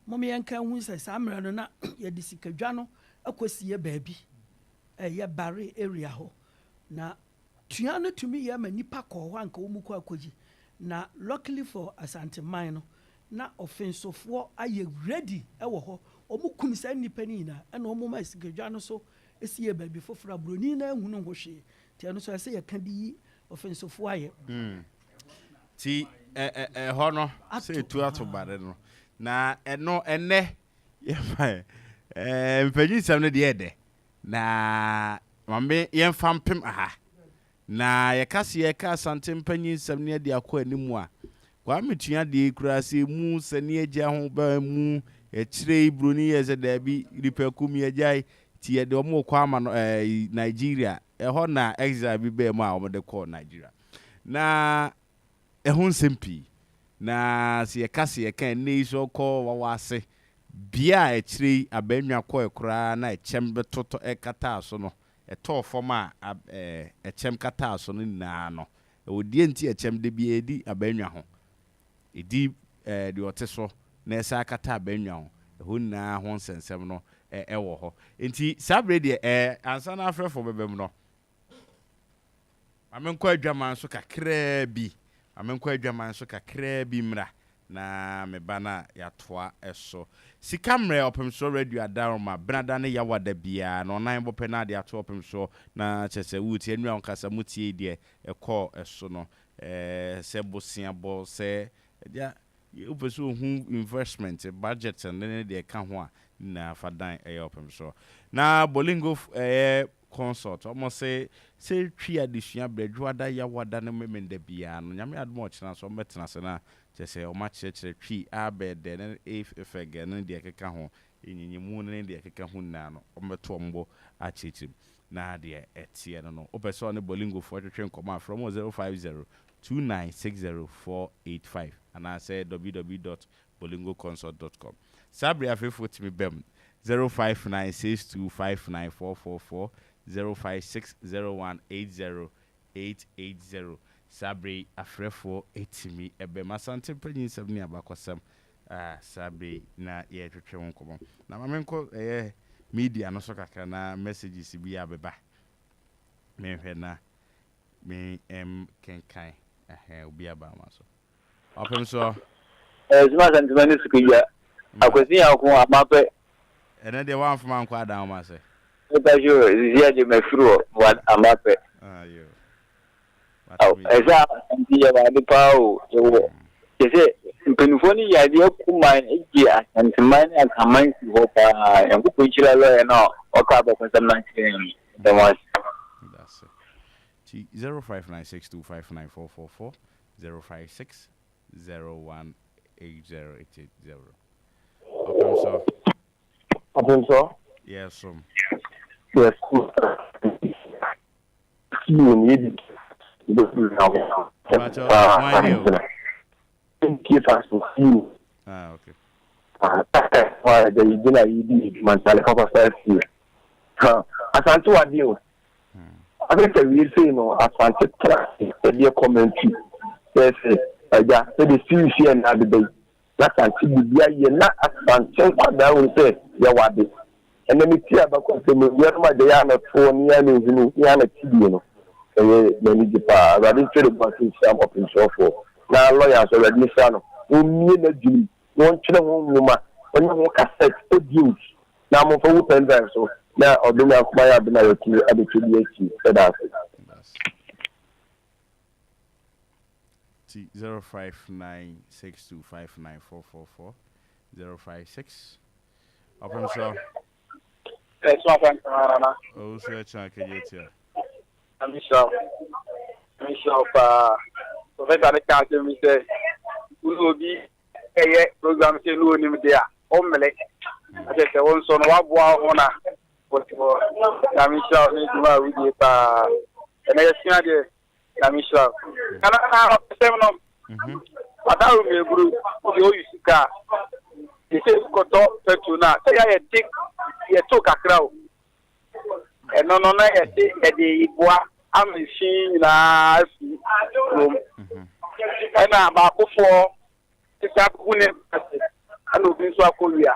mom yɛnka hu sɛ saa mmerɛ no na yɛde sikadwa no akɔsie baabi ɛyɛ bare area hɔ na tua no tumi yɛ ma nipa kɔɔ hɔ anka wɔn mu kɔ akɔgye na luckily for Asanteman no na ɔfensofoɔ ayɛ ready ɛwɔ hɔ ɔmo kum saa nipa no nyinaa ɛna ɔmo ma sikadwa no so esi yɛ baabi foforɔ aburoni na ehunu ho hwee te ɛno so ɛsɛ yɛka de yi ɔfensofoɔ ayɛ ti hɔ no sɛ etu ato bare no na ɛno ɛnɛ yɛfa mpanyisɛm no deɛ ɛdɛ na mame yɛmfa mpem aha na yɛka Asante mpanyisɛm ne de akɔ animu a kwa metua de kura sɛ mu sɛ ne agya ho ba mu ɛkyerɛ ibroni yɛ sɛ daabi ripakum yɛgyae ti yɛde ɔmo kɔ ama no Nigeria ɛhɔ na exile bi bɛɛ mu a ɔmo de kɔ Nigeria na ɛho nsɛm pii na sɛ yɛka ne so kɔ wawase bia ɛkyerɛ abanwa kɔ ɛkoraa na ɛkyɛm bɛtotɔ ɛkata so no ɛtɔ fam a ɛkyɛm kata so no nyinaa no ɛwɔdie nti ɛkyɛm de bi edi abanwa ho edi deɛ ɔte so na ɛsa kata abanwa ho ɛhɔ nyinaa ho nsɛnsɛm no ɛwɔ hɔ nti saa bere deɛ ansa na afrɛfo bɛbɛm no amenkɔ adwaman so kakraa bi mmra na meba na yatoa ɛso sika mmerɛ ɔpem so radio adaroma benada ne yawada bia na ɔnan bɔpɛ na de ato ɔpem so na kyɛsɛ wuti anu a nkasa mutie deɛ ɛkɔ ɛso no sɛ bosia bɔ sɛ ya wopɛ so hu investment budget ne deɛ ka ho a na fadan ɛyɛ ɔpem so na bolingo consult almost say twi adesua bradwada yawada ne memenda bia no nyame admo kyena so metena se na kyese o ma kyerɛkyerɛ twi abede ne efege ne de keka ho enyinyimu ne de keka ho na no o meto mbo a kyerɛkyerɛ na de etie no opɛ ne bolingo for twetwe nkoma from 050 2960485 and I say www.bolingoconsult.com sabri afefo timi bem 0596259444 0560180880 Sabre afrefo etimi ebe Asante panyin sem ni abakosem sabre na ye twetwe won komo na mamenko media no so kakra na messages bi abeba me hwe na me kenkan obi aba ma so opem so Zuma santimani sukuya akwesi ya ko amape ene de wan fuma nko adan ma se eba jo zia de mafuro wan amape yo esa ndiye ba de pao yo ese mpenufoni ya de kuma eji asantimani akaman si ho pa yanku ko chira lo ya no o ka ba ko samna chire the was that's it 0596259444 056018080 Open so yes yes you need but okay why the idea is mental capacity Asante wadio I think we say no Asante the commentary yes ja the see and the day that Asante bia ye na Asante kwada we say ya wade and then me about say me we ma dey na phone ya na hunu ya na TV no na ni pa I didn't tell about it am open show for na lawyers already say no onye na djumi won kire won nwoma onye won cassette audio na mo for pen drive so na Adomankomasem ya bi na yoti abetudi eki said that 0596259444 056 opem so it's not fun oh so e chan kejetia I'm sure so that I can't me say will be a program say no nim there omele I say one son wa boa ona but I'm sure need to we dey pa and I see there I'm sure and I say no adaru me guru you sika they say ko to petrol na say ya take ya to kakra o and no na ya dey boa amachine na afi room and about for tika kune and obi so akolia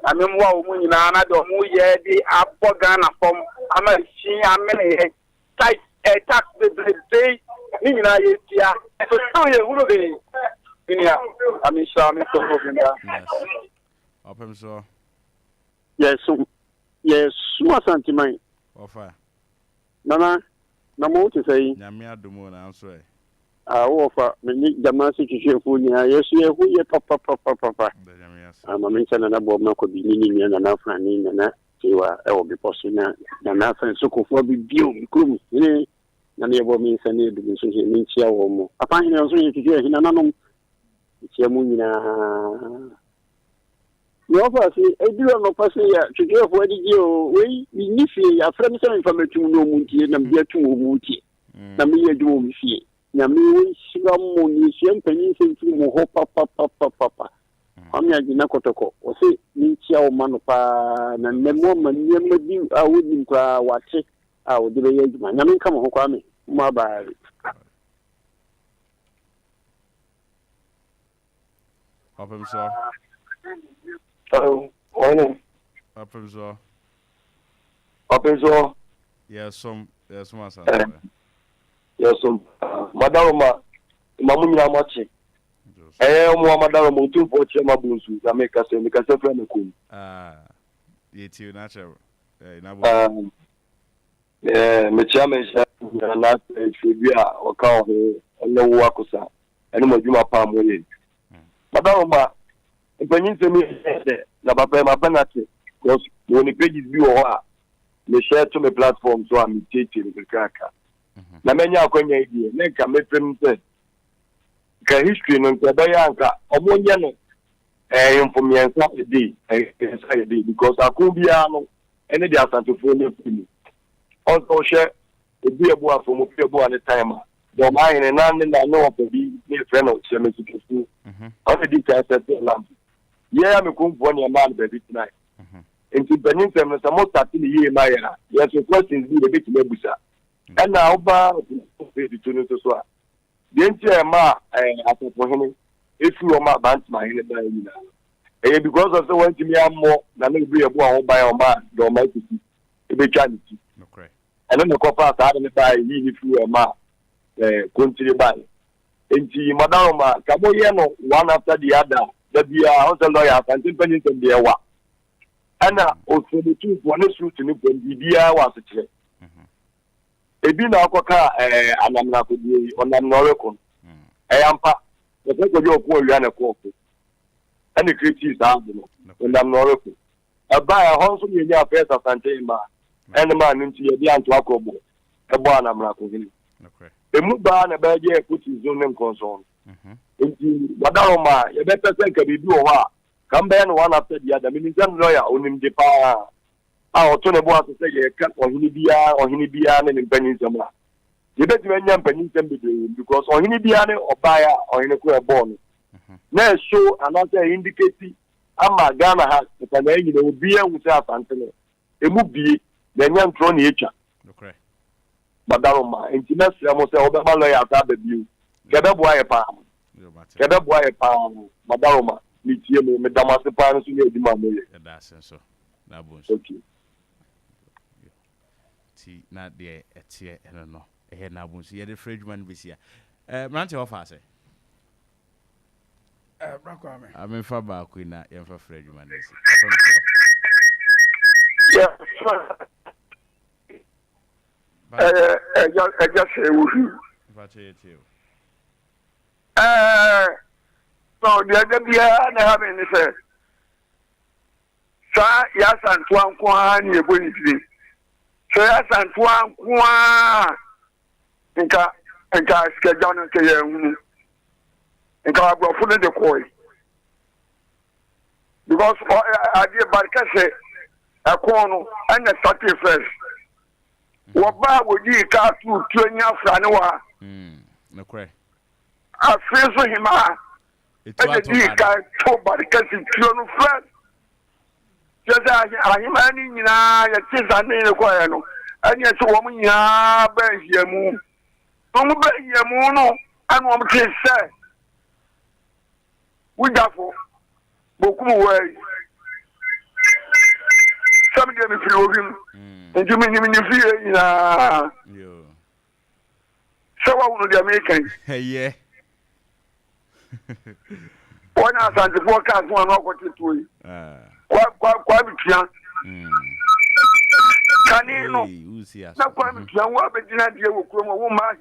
amemwa omu nyina na do mu ye di aboga na fom amachine amene tight tax the ni nyina ye tia so so ye huro de niya amisha mi to obinda opem so yes Asante man ofa nana na mo to say nyame adomo na so ofa me jama se twehwefo ni yesu ye hu ye papa nyame yas mama nchana na bo na ko bi ni na na fani na tiwa e wo bi poso na fa so ko fo bi bio krum ni na ne bo mi nsa ne du so he ni chia wo mo apa hin so ye twehwe hin na no chia mu nyina no fa si e bi no fa si ya twehwefo adigi o we ni fie ya fra mi se information no mu ntie na bia tu wo mu ntie na mi ye du wo fie na mi wo shiga mo ni siem panyin se nti mo ho papa ami agina kotoko o se ni chia o manu pa na nemo manyema bi a wodi nkwa wate a o de ye juma na mi nka mo ho kwa me mo ba opem so Open so yes Asante madam mamu nyina machi mo madam mo tu po che mabunsu na me ka se fra na kum yeti natural na bo me cha me sha na tribia o ka o ne wo akosa ene mo djuma pa mo ye madam ma panyin se mi na papa ma penalty because when pages bi o ha me share to me platform so am tete ni kaka na menya akwanya idie na ka mepem se ka history no ntada ya nka omonye no information dey because akubia no ene di Asante fo ne fini also share ebi ebu afo mo fi ebu at time do my na no obi ni friend of cheme sikisi already ka set lamp yeah me kumfo ne man baby tonight into benin sem no samo start ni ye ma ya yes questions bi be ti mebusa and now ba be to no so the entire ma for him if you are my band my because of the one to me more than be a boy by our man the almighty be charity and then the copper I don't buy if you are ma continue by and madam Kaboyano one after the other that be a house lawyer and companies and their work and also the two one is to me when the was a check ebi na akoka anamna ko bi onamnoreko eyampa the people you ko wi na ko ko ani kriti sa no onamnoreko aba ya honso ni nya first Asante ma and man nti ye bi anto akobo ebo anamna ko gini emu ba na ba je puti zone nkonson nti wadaroma ye be pese ka bibi o ha kamba na one after the other minister lawyer onim de pa to ne bo aso say ye ka ohini bia ne mpanyin sama ye beti menya mpanyin sam bedo because ohini bia ne obaya ohini ko e born na show another indicate ama Ghana ha ka na enyi na obi ewu say Asante ne emu bie na nya ntro na echa okay madaroma intimate mo say obema lawyer ta ba biu kebe bo aye pa madaroma ni tie me damase pa no so ne edima mo ye da senso na bon okay na de etie eno no na bunsu ye de fridge man bisia mante ofa ase brakwa me amen fa ba ku na ye fa fridge man ese yeah just say we fa che so the other bia na have ni say sa ya san tuan kwa ni e boni tiri so ya san tuan kwa nka schedule no ke ya hunu nka abrofo no de koi because adie barka se akono and start first wo ba wo ji ka tu tuanya fra ne wa no kre afeso hima e di ka to barka si tuano first just ahima ni nyina ya tisa ne ko ya no ani e so wo mu nya ba hiamu omu ba hiamu no anu om tise wujafo bokumu wai sabi de mi firi obim nti mi firi nyina yo sawa unu de American yeah ona Asante forecast one okoti tuyi kwa bitia kanino na kwa bitia wa be dina die wo kuro mo wo ma